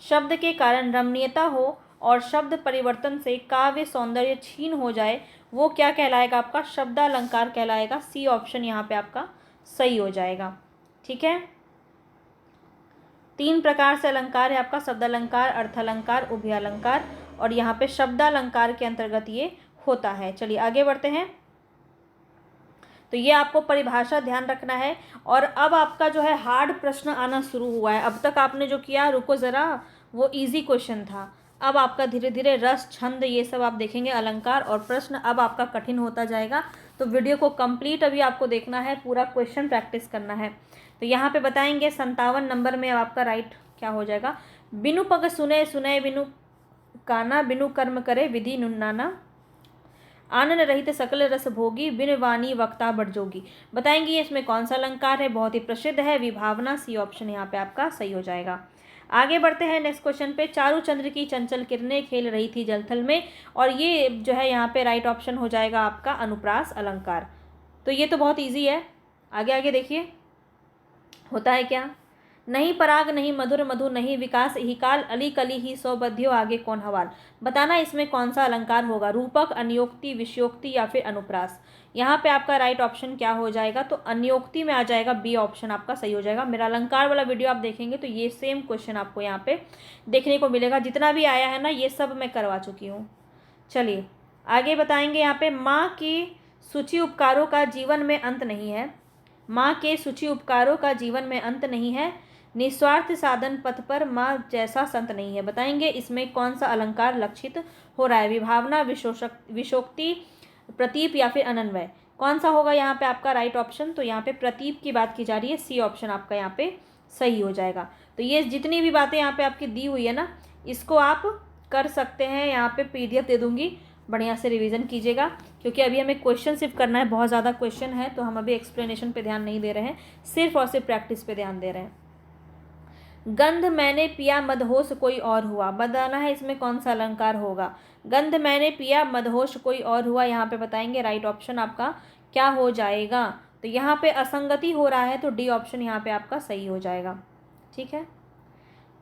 शब्द के कारण रमणीयता हो और शब्द परिवर्तन से काव्य सौंदर्य क्षीण हो जाए वो क्या कहलाएगा? आपका शब्दालंकार कहलाएगा। सी ऑप्शन यहाँ पे आपका सही हो जाएगा। ठीक है, 3 प्रकार से अलंकार है आपका, शब्दालंकार, अर्थालंकार, उभयालंकार, और यहाँ पे शब्दालंकार के अंतर्गत ये होता है। चलिए आगे बढ़ते हैं। तो ये आपको परिभाषा ध्यान रखना है। और अब आपका जो है हार्ड प्रश्न आना शुरू हुआ है। अब तक आपने जो किया, रुको ज़रा, वो इजी क्वेश्चन था। अब आपका धीरे धीरे रस, छंद, ये सब आप देखेंगे, अलंकार और प्रश्न अब आपका कठिन होता जाएगा। तो वीडियो को कंप्लीट अभी आपको देखना है, पूरा क्वेश्चन प्रैक्टिस करना है। तो यहाँ पे बताएंगे 57 नंबर में अब आपका राइट क्या हो जाएगा? बिनु पग सुने सुने बिनु काना, बिनु कर्म करे विधि नुन्नाना, आनन रहित सकल रस भोगी, बिन वाणी वक्ता बढ़जोगी। बताएंगे ये इसमें कौन सा अलंकार है? बहुत ही प्रसिद्ध है, विभावना। सी ऑप्शन यहाँ पे आपका सही हो जाएगा। आगे बढ़ते हैं नेक्स्ट क्वेश्चन पे। चारु चंद्र की चंचल किरणें खेल रही थी जलथल में, और ये जो है यहाँ पे राइट ऑप्शन हो जाएगा आपका अनुप्रास अलंकार। तो ये तो बहुत ईजी है। आगे आगे देखिए होता है क्या? नहीं पराग नहीं मधुर मधु, नहीं विकास ही काल, अली कली ही सौ बधियो, आगे कौन हवाल। बताना इसमें कौन सा अलंकार होगा? रूपक, अन्योक्ति, विषयोक्ति या फिर अनुप्रास। यहाँ पे आपका राइट ऑप्शन क्या हो जाएगा? तो अन्योक्ति में आ जाएगा, बी ऑप्शन आपका सही हो जाएगा। मेरा अलंकार वाला वीडियो आप देखेंगे तो ये सेम क्वेश्चन आपको यहाँ पे देखने को मिलेगा। जितना भी आया है ना, ये सब मैं करवा चुकी हूँ। चलिए आगे बताएंगे। यहाँ पे माँ की सूची उपकारों का जीवन में अंत नहीं है, माँ के सूची उपकारों का जीवन में अंत नहीं है, निस्वार्थ साधन पथ पर माँ जैसा संत नहीं है। बताएंगे इसमें कौन सा अलंकार लक्षित हो रहा है? विभावना, विशोक्ति, प्रतीप या फिर अनन्वय। कौन सा होगा यहाँ पे आपका राइट ऑप्शन? तो यहाँ पे प्रतीप की बात की जा रही है। सी ऑप्शन आपका यहाँ पे सही हो जाएगा। तो ये जितनी भी बातें यहाँ पे आपकी दी हुई है ना, इसको आप कर सकते हैं। यहाँ पे PDF दे दूँगी, बढ़िया से रिवीजन कीजिएगा, क्योंकि अभी हमें क्वेश्चन सिर्फ करना है। बहुत ज़्यादा क्वेश्चन है, तो हम अभी एक्सप्लेनेशन पे ध्यान नहीं दे रहे हैं, सिर्फ और सिर्फ प्रैक्टिस पे ध्यान दे रहे हैं। गंध मैंने पिया मदहोश कोई और हुआ। बताना है इसमें कौन सा अलंकार होगा? गंध मैंने पिया मदहोश कोई और हुआ, यहाँ पे बताएंगे राइट ऑप्शन आपका क्या हो जाएगा? तो यहाँ पे असंगति हो रहा है, तो डी ऑप्शन यहाँ पे आपका सही हो जाएगा। ठीक है,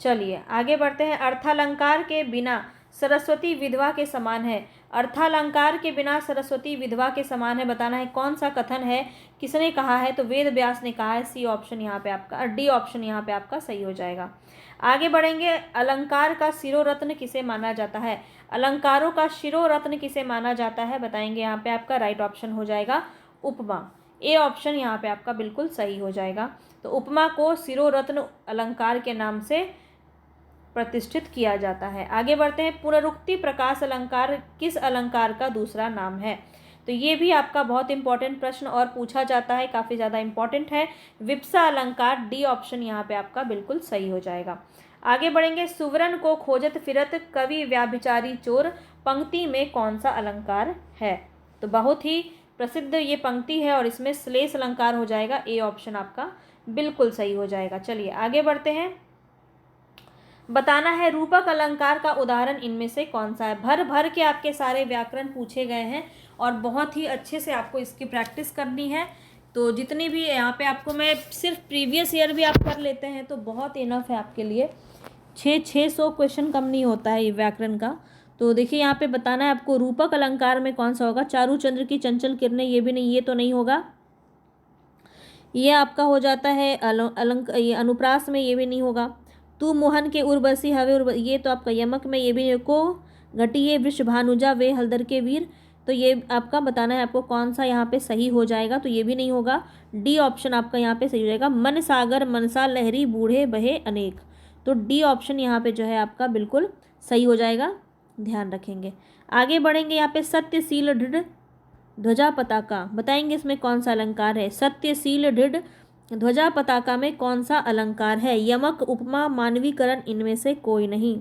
चलिए आगे बढ़ते हैं। अर्थालंकार के बिना सरस्वती विधवा के समान है। अर्थालंकार के बिना सरस्वती विधवा के समान है। बताना है कौन सा कथन है, किसने कहा है? तो वेद व्यास ने कहा है। सी ऑप्शन यहाँ पे आपका, डी ऑप्शन यहाँ पे आपका सही हो जाएगा। आगे बढ़ेंगे। अलंकार का शिरोरत्न किसे माना जाता है? अलंकारों का शिरोरत्न किसे माना जाता है? बताएंगे यहाँ पे आपका राइट ऑप्शन हो जाएगा उपमा। ए ऑप्शन यहाँ पे आपका बिल्कुल सही हो जाएगा। तो उपमा को शिरोरत्न अलंकार के नाम से प्रतिष्ठित किया जाता है। आगे बढ़ते हैं। पुनरुक्ति प्रकाश अलंकार किस अलंकार का दूसरा नाम है? तो ये भी आपका बहुत इंपॉर्टेंट प्रश्न और पूछा जाता है, काफ़ी ज़्यादा इंपॉर्टेंट है। विप्सा अलंकार, डी ऑप्शन यहाँ पे आपका बिल्कुल सही हो जाएगा। आगे बढ़ेंगे। सुवर्ण को खोजत फिरत कवि व्याभिचारी चोर, पंक्ति में कौन सा अलंकार है? तो बहुत ही प्रसिद्ध ये पंक्ति है और इसमें श्लेष अलंकार हो जाएगा। ए ऑप्शन आपका बिल्कुल सही हो जाएगा। चलिए आगे बढ़ते हैं। बताना है रूपक अलंकार का उदाहरण इनमें से कौन सा है? भर भर के आपके सारे व्याकरण पूछे गए हैं और बहुत ही अच्छे से आपको इसकी प्रैक्टिस करनी है। तो जितनी भी यहाँ पे आपको मैं सिर्फ प्रीवियस ईयर भी आप कर लेते हैं तो बहुत इनफ है आपके लिए। 600 क्वेश्चन कम नहीं होता है ये व्याकरण का। तो देखिए यहाँ पे बताना है आपको रूपक अलंकार में कौन सा होगा? चारु चंद्र की चंचल किरणें, ये भी नहीं, ये तो नहीं होगा। ये आपका हो जाता है ये अनुप्रास में, ये भी नहीं होगा। तू मोहन के उर्वशी हवे ये तो आपका यमक में, ये भी नहीं। को घटिए वृष भानुजा वे हलदर के वीर, तो ये आपका बताना है आपको कौन सा यहाँ पे सही हो जाएगा। तो ये भी नहीं होगा। डी ऑप्शन आपका यहाँ पे सही हो जाएगा। मन सागर मनसा लहरी बूढ़े बहे अनेक, तो डी ऑप्शन यहाँ पे जो है आपका बिल्कुल सही हो जाएगा, ध्यान रखेंगे। आगे बढ़ेंगे। यहाँ पे सत्यशील दृढ़ ध्वजा पताका, बताएंगे इसमें कौन सा अलंकार है? सत्यशील दृढ़ ध्वजा पताका में कौन सा अलंकार है? यमक, उपमा, मानवीकरण, इनमें से कोई नहीं।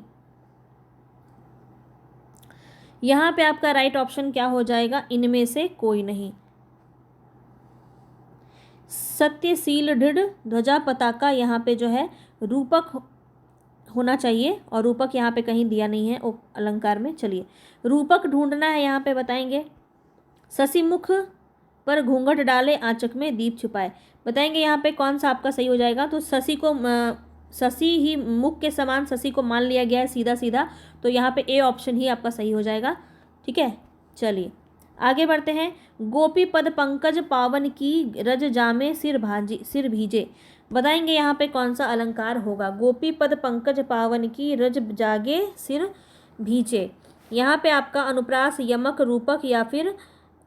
यहाँ पे आपका राइट ऑप्शन क्या हो जाएगा? इनमें से कोई नहीं। सत्यशील दृढ़ ध्वजा पताका यहाँ पे जो है रूपक होना चाहिए और रूपक यहाँ पे कहीं दिया नहीं है अलंकार में। चलिए रूपक ढूंढना है यहाँ पे, बताएंगे। शशि मुख पर घूंघट डाले आंचक में दीप छुपाए, बताएंगे यहाँ पे कौन सा आपका सही हो जाएगा। तो शशि ही मुख के समान शशि को मान लिया गया है सीधा सीधा, तो यहाँ पे ए ऑप्शन ही आपका सही हो जाएगा। ठीक है, चलिए आगे बढ़ते हैं। गोपी पद पंकज पावन की रज जामे सिर भीजे, बताएंगे यहाँ पे कौन सा अलंकार होगा। गोपी पद पंकज पावन की रज जागे सिर भीजे, यहाँ पे आपका अनुप्रास यमक रूपक या फिर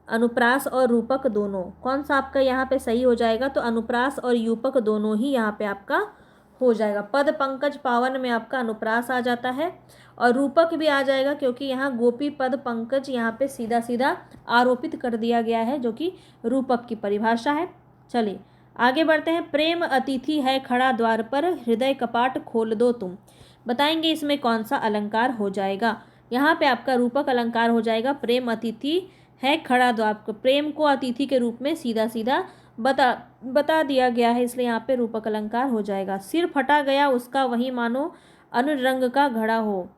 अनुप्रास और रूपक दोनों, कौन सा आपका यहाँ पे सही हो जाएगा। तो अनुप्रास और यूपक दोनों ही यहाँ पे आपका हो जाएगा। पद पंकज पावन में आपका अनुप्रास आ जाता है और रूपक भी आ जाएगा, क्योंकि यहाँ गोपी पद पंकज यहाँ पे सीधा सीधा आरोपित कर दिया गया है, जो कि रूपक की परिभाषा है। चलिए आगे बढ़ते हैं। प्रेम अतिथि है खड़ा द्वार पर, हृदय कपाट खोल दो तुम, बताएंगे इसमें कौन सा अलंकार हो जाएगा। यहाँ पे आपका रूपक अलंकार हो जाएगा। प्रेम अतिथि है खड़ा द्वार पर, प्रेम को अतिथि के रूप में सीधा सीधा बता दिया गया है, इसलिए यहाँ पे रूपक अलंकार हो जाएगा। सिर फटा गया उसका वही मानो अरुण रंग का घड़ा हो,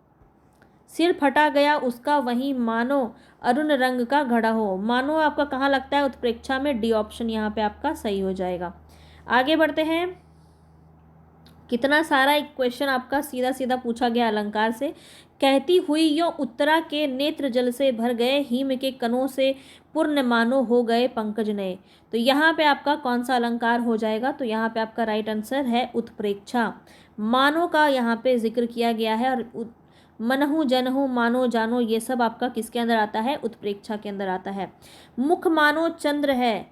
सिर फटा गया उसका वही मानो अरुण रंग का घड़ा हो, मानो आपका कहाँ लगता है उत्प्रेक्षा में, डी ऑप्शन यहाँ पे आपका सही हो जाएगा। आगे बढ़ते हैं। कितना सारा एक क्वेश्चन आपका सीधा सीधा पूछा गया अलंकार से। कहती हुई यो उत्तरा के नेत्र जल से भर गए, हिम के कणों से पूर्ण मानो हो गए पंकज नए, तो यहाँ पे आपका कौन सा अलंकार हो जाएगा। तो यहाँ पे आपका राइट आंसर है उत्प्रेक्षा। मानो का यहाँ पे जिक्र किया गया है और मनहु जनहु मानो जानो ये सब आपका किसके अंदर आता है, उत्प्रेक्षा के अंदर आता है। मुख मानो चंद्र है,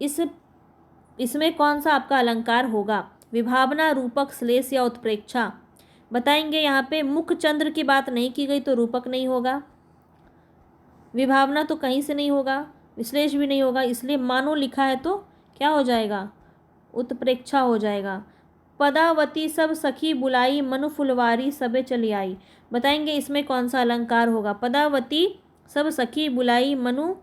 इसमें कौन सा आपका अलंकार होगा। विभावना रूपक श्लेष या उत्प्रेक्षा, बताएंगे यहाँ पे मुख चंद्र की बात नहीं की गई तो रूपक नहीं होगा, विभावना तो कहीं से नहीं होगा, विश्लेष भी नहीं होगा, इसलिए मानो लिखा है तो क्या हो जाएगा, उत्प्रेक्षा हो जाएगा। पदावती सब सखी बुलाई मनु फुलवारी सबे चली आई, बताएंगे इसमें कौन सा अलंकार होगा। पदावती सब सखी बुलाई मनु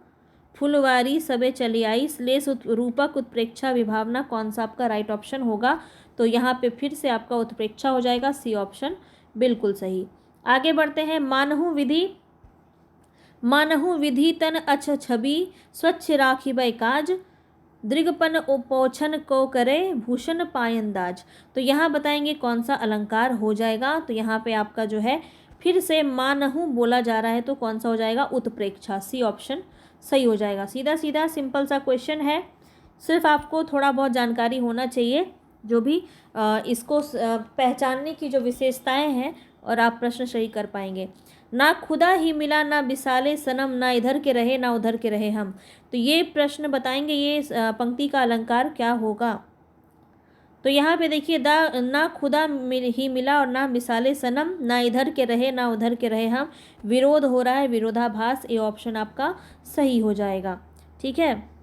फुलवारी सबे चली आई, श्लेष रूपक उत्प्रेक्षा विभावना, कौन सा आपका राइट ऑप्शन होगा। तो यहाँ पे फिर से आपका उत्प्रेक्षा हो जाएगा, सी ऑप्शन बिल्कुल सही। आगे बढ़ते हैं। मानहु विधि तन अछ छवि, स्वच्छ राखी बै काज, दृगपन उपोछन को करे भूषण पायंदाज, तो यहाँ बताएंगे कौन सा अलंकार हो जाएगा। तो यहाँ पे आपका जो है फिर से मानहु बोला जा रहा है, तो कौन सा हो जाएगा, उत्प्रेक्षा, सी ऑप्शन सही हो जाएगा। सीधा सीधा सिंपल सा क्वेश्चन है, सिर्फ आपको थोड़ा बहुत जानकारी होना चाहिए, जो भी इसको पहचानने की जो विशेषताएं हैं, और आप प्रश्न सही कर पाएंगे। ना खुदा ही मिला ना बिसाले सनम, ना इधर के रहे ना उधर के रहे हम, तो ये प्रश्न बताएंगे ये पंक्ति का अलंकार क्या होगा। तो यहाँ पे देखिए ना खुदा ही मिला और ना मिसाले सनम, ना इधर के रहे ना उधर के रहे हम, विरोध हो रहा है, विरोधाभास, ये ऑप्शन आपका सही हो जाएगा। ठीक है।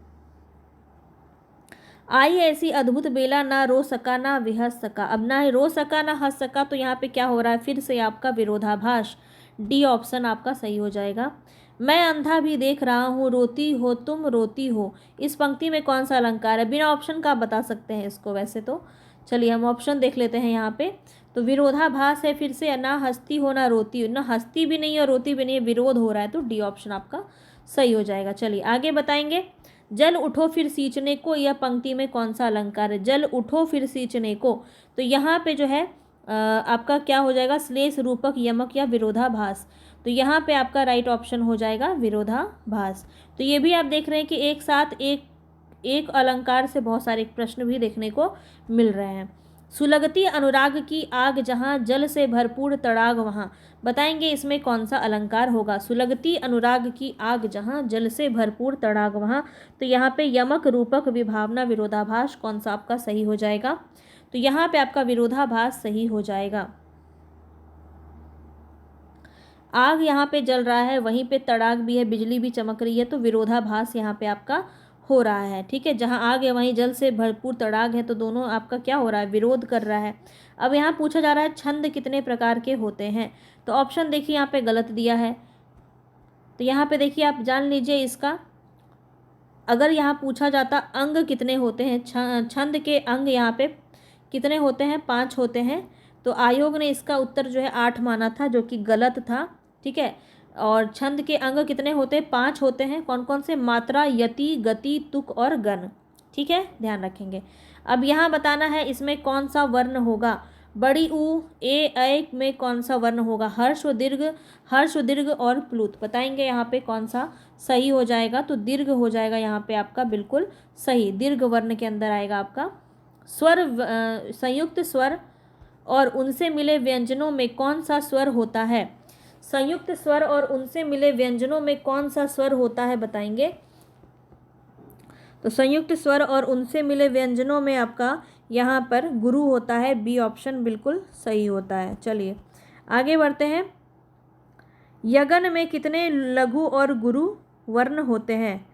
आई ऐसी अद्भुत बेला ना रो सका ना विहस सका, अब ना रो सका ना हंस सका, तो यहाँ पे क्या हो रहा है, फिर से आपका विरोधाभास, डी ऑप्शन आपका सही हो जाएगा। मैं अंधा भी देख रहा हूँ रोती हो तुम रोती हो, इस पंक्ति में कौन सा अलंकार है, बिना ऑप्शन का आप बता सकते हैं इसको वैसे तो। चलिए हम ऑप्शन देख लेते हैं यहाँ पे। तो विरोधाभास है फिर से, ना हंसती हो ना रोती हो, ना हंसती भी नहीं और रोती भी नहीं, विरोध हो रहा है, तो डी ऑप्शन आपका सही हो जाएगा। चलिए आगे बताएंगे। जल उठो फिर सींचने को, यह पंक्ति में कौन सा अलंकार है, जल उठो फिर सींचने को, तो यहाँ पे जो है आपका क्या हो जाएगा, श्लेष रूपक यमक या विरोधाभास, तो यहाँ पे आपका राइट ऑप्शन हो जाएगा विरोधाभास। तो ये भी आप देख रहे हैं कि एक साथ एक अलंकार से बहुत सारे प्रश्न भी देखने को मिल रहे हैं। सुलगती अनुराग की आग जहाँ, जल से भरपूर तड़ाग वहाँ, बताएंगे इसमें कौन सा अलंकार होगा। सुलगती अनुराग की आग जहाँ, जल से भरपूर तड़ाग वहाँ, तो यहाँ पे यमक रूपक विभावना विरोधाभास, कौन सा आपका सही हो जाएगा। तो यहाँ पे आपका विरोधाभास सही हो जाएगा। आग यहाँ पे जल रहा है, वहीं पे तड़ाग भी है, बिजली भी चमक रही है, तो विरोधाभास यहाँ पे आपका हो रहा है। ठीक है, जहाँ आग है वहीं जल से भरपूर तड़ाग है, तो दोनों आपका क्या हो रहा है, विरोध कर रहा है। अब यहाँ पूछा जा रहा है छंद कितने प्रकार के होते हैं, तो ऑप्शन देखिए यहाँ पे गलत दिया है, तो यहाँ पे देखिए आप जान लीजिए इसका। अगर यहाँ पूछा जाता अंग कितने होते हैं, छंद के अंग यहाँ पे कितने होते हैं, 5 होते हैं, तो आयोग ने इसका उत्तर जो है 8 माना था, जो कि गलत था। ठीक है। और छंद के अंग कितने होते हैं? 5 होते हैं। कौन कौन से? मात्रा, यति, गति, तुक और गण। ठीक है, ध्यान रखेंगे। अब यहाँ बताना है इसमें कौन सा वर्ण होगा। बड़ी ऊ, ए, ऐ में कौन सा वर्ण होगा? हर्ष व दीर्घ और प्लुत। बताएंगे यहाँ पे कौन सा सही हो जाएगा। तो दीर्घ हो जाएगा यहाँ पे आपका बिल्कुल सही। दीर्घ वर्ण के अंदर आएगा आपका। स्वर, संयुक्त स्वर और उनसे मिले व्यंजनों में कौन सा स्वर होता है? संयुक्त स्वर और उनसे मिले व्यंजनों में कौन सा स्वर होता है, बताएंगे। तो संयुक्त स्वर और उनसे मिले व्यंजनों में आपका यहाँ पर गुरु होता है। बी ऑप्शन बिल्कुल सही होता है। चलिए आगे बढ़ते हैं। यगन में कितने लघु और गुरु वर्ण होते हैं?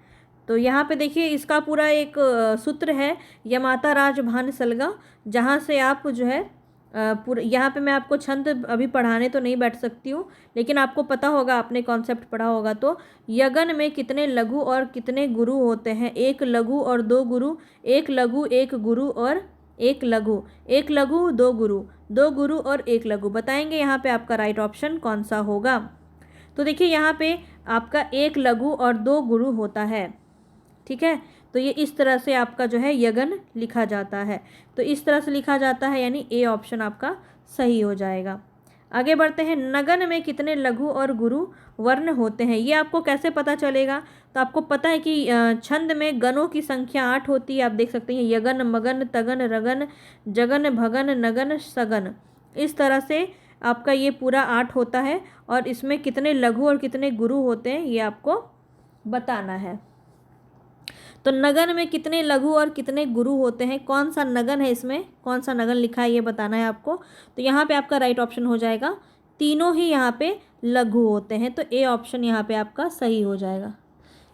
तो यहाँ पे देखिए इसका पूरा एक सूत्र है, यमाता राज भान सलगा, जहाँ से आप जो है पूरा, यहाँ पे मैं आपको छंद अभी पढ़ाने तो नहीं बैठ सकती हूँ, लेकिन आपको पता होगा, आपने कॉन्सेप्ट पढ़ा होगा। तो यगन में कितने लघु और कितने गुरु होते हैं? एक लघु और दो गुरु, एक लघु एक गुरु और एक लघु, एक लघु दो गुरु, दो गुरु और एक लघु। बताएंगे यहाँ पे आपका राइट ऑप्शन कौन सा होगा। तो देखिए यहाँ पे आपका एक लघु और दो गुरु होता है। ठीक है, तो ये इस तरह से आपका जो है यगन लिखा जाता है। तो इस तरह से लिखा जाता है, यानी ए ऑप्शन आपका सही हो जाएगा। आगे बढ़ते हैं। नगन में कितने लघु और गुरु वर्ण होते हैं? ये आपको कैसे पता चलेगा? तो आपको पता है कि छंद में गणों की संख्या 8 होती है। आप देख सकते हैं यगन, मगन, तगन, रगन, जगन, भगन, नगन, सगन। इस तरह से आपका ये पूरा 8 होता है। और इसमें कितने लघु और कितने गुरु होते हैं ये आपको बताना है। तो नगन में कितने लघु और कितने गुरु होते हैं? कौन सा नगन है, इसमें कौन सा नगन लिखा है ये बताना है आपको। तो यहाँ पे आपका राइट ऑप्शन हो जाएगा, तीनों ही यहाँ पे लघु होते हैं। तो ए ऑप्शन यहाँ पे आपका सही हो जाएगा।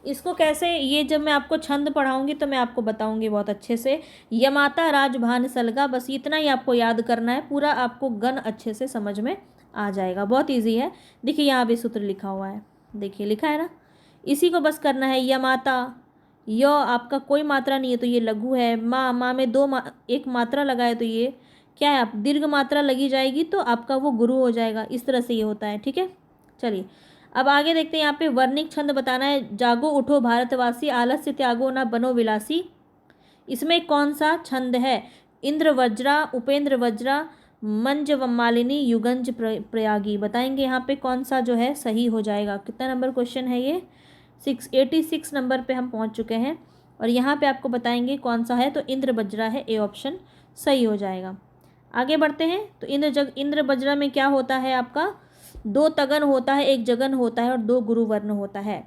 इसको कैसे, ये जब मैं आपको छंद पढ़ाऊंगी तो मैं आपको बताऊंगी बहुत अच्छे से। यमाता राजभान सलगा, बस इतना ही आपको याद करना है, पूरा आपको गण अच्छे से समझ में आ जाएगा। बहुत ईजी है। देखिए यहाँ पे सूत्र लिखा हुआ है, देखिए लिखा है ना, इसी को बस करना है। यमाता, य आपका कोई मात्रा नहीं है तो ये लघु है। माँ में एक मात्रा लगा है तो ये क्या है, आप दीर्घ मात्रा लगी जाएगी तो आपका वो गुरु हो जाएगा। इस तरह से ये होता है। ठीक है, चलिए अब आगे देखते हैं। यहाँ पे वर्णिक छंद बताना है। जागो उठो भारतवासी, आलस्य त्यागो ना बनो विलासी। इसमें कौन सा छंद है? इंद्र वज्रा, उपेंद्र वज्रा, मंज व मालिनी, युगंज प्रयागी। बताएंगे यहाँ पे कौन सा जो है सही हो जाएगा। कितना नंबर क्वेश्चन है ये? 86 नंबर पे हम पहुंच चुके हैं। और यहाँ पे आपको बताएंगे कौन सा है। तो इंद्र वज्रा है, ए ऑप्शन सही हो जाएगा। आगे बढ़ते हैं। तो इंद्र वज्रा में क्या होता है आपका? 2 तगन होता है, 1 जगन होता है और 2 गुरु वर्ण होता है।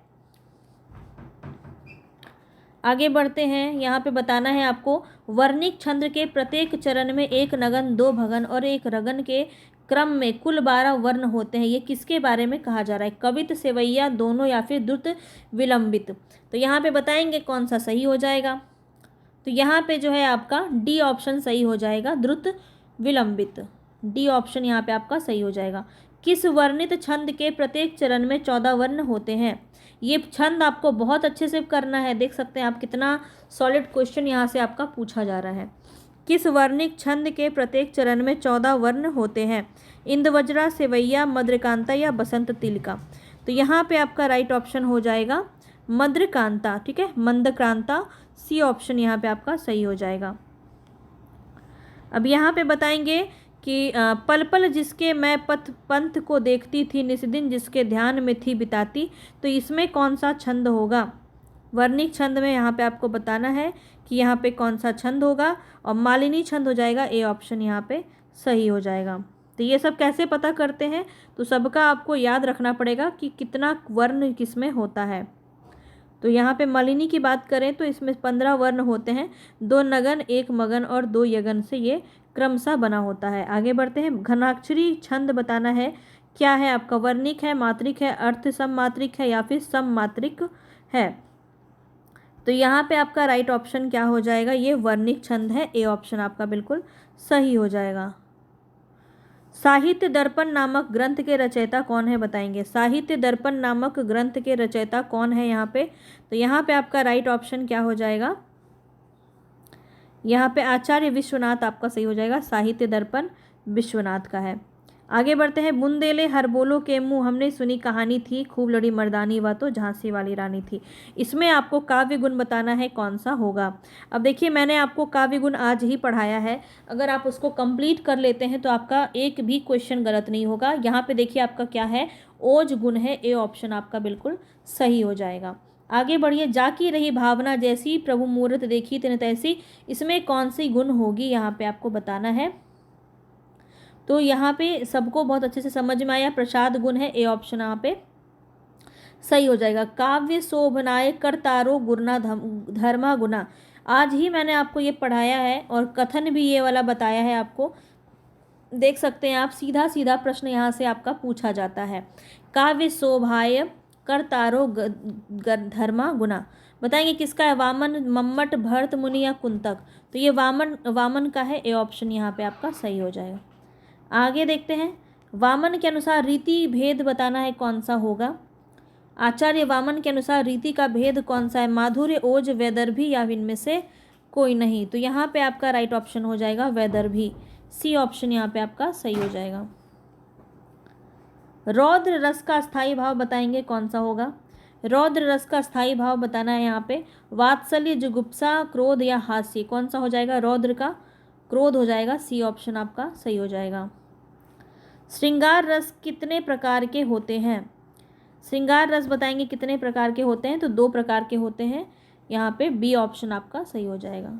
आगे बढ़ते हैं। यहाँ पे बताना है आपको, वर्णिक छंद के प्रत्येक चरण में 1 नगन, 2 भगन और 1 रगन के क्रम में कुल 12 वर्ण होते हैं। ये किसके बारे में कहा जा रहा है? कवित, सेवैया, दोनों या फिर द्रुत, विलंबित। तो यहाँ पे बताएंगे कौन सा सही हो जाएगा। तो यहाँ पे जो है आपका डी ऑप्शन सही हो जाएगा, द्रुत विलंबित। डी ऑप्शन यहाँ पे आपका सही हो जाएगा। किस वर्णित छंद के प्रत्येक चरण में 14 वर्ण होते हैं? ये छंद आपको बहुत अच्छे से करना है। देख सकते हैं आप कितना सॉलिड क्वेश्चन यहाँ से आपका पूछा जा रहा है। किस वर्णिक छंद के प्रत्येक चरण में 14 वर्ण होते हैं? इंदवज्रा, सेवैया, मद्रकांता या बसंत तिलका। तो यहाँ पे आपका राइट ऑप्शन हो जाएगा मद्रकांता। ठीक है, मंदक्रांता, सी ऑप्शन यहाँ पे आपका सही हो जाएगा। अब यहाँ पे बताएंगे कि पल पल जिसके मैं पंथ को देखती थी, निस दिन जिसके ध्यान में थी बिताती। तो इसमें कौन सा छंद होगा? वर्णिक छंद में यहाँ पे आपको बताना है कि यहाँ पे कौन सा छंद होगा। और मालिनी छंद हो जाएगा, ए ऑप्शन यहाँ पे सही हो जाएगा। तो ये सब कैसे पता करते हैं? तो सबका आपको याद रखना पड़ेगा कि कितना वर्ण किसमें होता है। तो यहाँ पे मालिनी की बात करें तो इसमें 15 वर्ण होते हैं। 2 नगन, 1 मगन और 2 यगन से ये क्रमशः बना होता है। आगे बढ़ते हैं। घनाक्षरी छंद बताना है, क्या है आपका? वर्णिक है, मात्रिक है, अर्थ सममात्रिक है या फिर सममात्रिक है? तो यहाँ पे आपका राइट ऑप्शन क्या हो जाएगा? ये वर्णिक छंद है, ए ऑप्शन आपका बिल्कुल सही हो जाएगा। साहित्य दर्पण नामक ग्रंथ के रचयिता कौन है? बताएंगे। साहित्य दर्पण नामक ग्रंथ के रचयिता कौन है यहाँ पे? तो यहाँ पे आपका राइट ऑप्शन क्या हो जाएगा? यहाँ पे आचार्य विश्वनाथ आपका सही हो जाएगा, साहित्य दर्पण विश्वनाथ का है। आगे बढ़ते हैं। बुंदेले हर बोलो के मुँह हमने सुनी कहानी थी, खूब लड़ी मर्दानी वह तो झांसी वाली रानी थी। इसमें आपको काव्य गुण बताना है कौन सा होगा। अब देखिए मैंने आपको काव्य गुण आज ही पढ़ाया है, अगर आप उसको कंप्लीट कर लेते हैं तो आपका एक भी क्वेश्चन गलत नहीं होगा। यहाँ पे देखिए आपका क्या है, ओज गुण है, ए ऑप्शन आपका बिल्कुल सही हो जाएगा। आगे बढ़िए। जाकी रही भावना जैसी प्रभु मूरत देखी तिन तैसी, इसमें कौन सी गुण होगी यहाँ पे आपको बताना है। तो यहाँ पे सबको बहुत अच्छे से समझ में आया, प्रसाद गुण है, ए ऑप्शन यहाँ पे सही हो जाएगा। काव्य शोभनाय करतारो गुणा धर्मा गुना, आज ही मैंने आपको ये पढ़ाया है और कथन भी ये वाला बताया है आपको, देख सकते हैं आप, सीधा सीधा प्रश्न यहाँ से आपका पूछा जाता है। काव्य शोभाय करतारो धर्मा गुना, बताएंगे किसका है, वामन, मम्मट, भरत मुनि या कुंतक। तो ये वामन का है, ए ऑप्शन यहाँ पे आपका सही हो जाएगा। आगे देखते हैं। वामन के अनुसार रीति भेद बताना है कौन सा होगा। आचार्य वामन के अनुसार रीति का भेद कौन सा है, माधुर्य, ओज, वैदर्भी या इनमें से कोई नहीं। तो यहाँ पे आपका राइट ऑप्शन हो जाएगा वैदर्भी, सी ऑप्शन यहाँ पे आपका सही हो जाएगा। रौद्र रस का स्थायी भाव बताएंगे कौन सा होगा। रौद्र रस का स्थायी भाव बताना है यहाँ पे, वात्सल्य, जुगुप्सा, क्रोध या हास्य, कौन सा हो जाएगा, रौद्र का क्रोध हो जाएगा, सी ऑप्शन आपका सही हो जाएगा। श्रृंगार रस कितने प्रकार के होते हैं। श्रृंगार रस बताएंगे कितने प्रकार के होते हैं, तो 2 प्रकार के होते हैं, यहाँ पे बी ऑप्शन आपका सही हो जाएगा।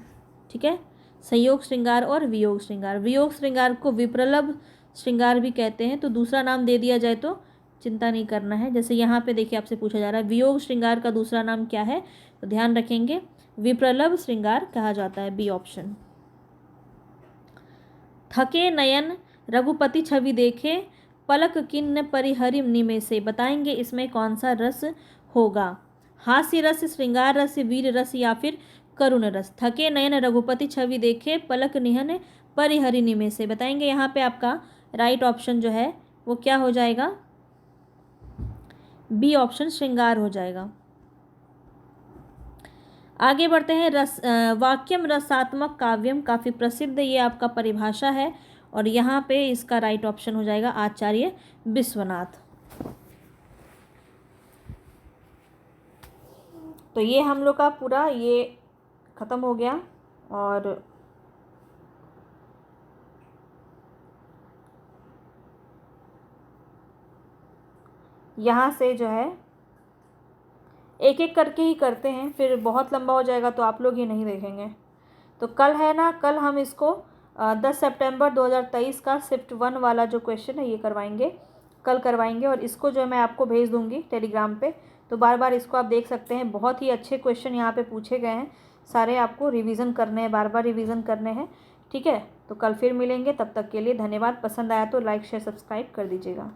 ठीक है, संयोग श्रृंगार और वियोग श्रृंगार। वियोग श्रृंगार को विप्रलभ श्रृंगार भी कहते हैं, तो दूसरा नाम दे दिया जाए तो चिंता नहीं करना है। जैसे यहाँ पे देखिए आपसे पूछा जा रहा है वियोग श्रृंगार का दूसरा नाम क्या है, तो ध्यान रखेंगे विप्रलभ श्रृंगार कहा जाता है, बी ऑप्शन। थके नयन रघुपति छवि देखे, पलक किन्न परिहरि निमे से, बताएंगे इसमें कौन सा रस होगा। हास्य रस, श्रृंगार रस, वीर रस या फिर करुण रस। थके नयन रघुपति छवि देखे, पलक निहन परिहरि निमे से, बताएंगे यहाँ पे आपका राइट ऑप्शन जो है वो क्या हो जाएगा, बी ऑप्शन श्रृंगार हो जाएगा। आगे बढ़ते हैं। वाक्यम रसात्मक काव्यम, काफ़ी प्रसिद्ध ये आपका परिभाषा है और यहाँ पे इसका राइट ऑप्शन हो जाएगा आचार्य विश्वनाथ। तो ये हम लोग का पूरा ये ख़त्म हो गया और यहाँ से जो है एक एक करके ही करते हैं, फिर बहुत लंबा हो जाएगा तो आप लोग ही नहीं देखेंगे। तो कल है ना, कल हम इसको 10 सितंबर 2023 का शिफ्ट 1 वाला जो क्वेश्चन है ये करवाएंगे, कल करवाएंगे और इसको जो है मैं आपको भेज दूंगी टेलीग्राम पे, तो बार बार इसको आप देख सकते हैं। बहुत ही अच्छे क्वेश्चन यहाँ पे पूछे गए हैं, सारे आपको रिवीजन करने हैं, बार बार रिवीजन करने हैं। ठीक है, तो कल फिर मिलेंगे, तब तक के लिए धन्यवाद। पसंद आया तो लाइक शेयर सब्सक्राइब कर दीजिएगा।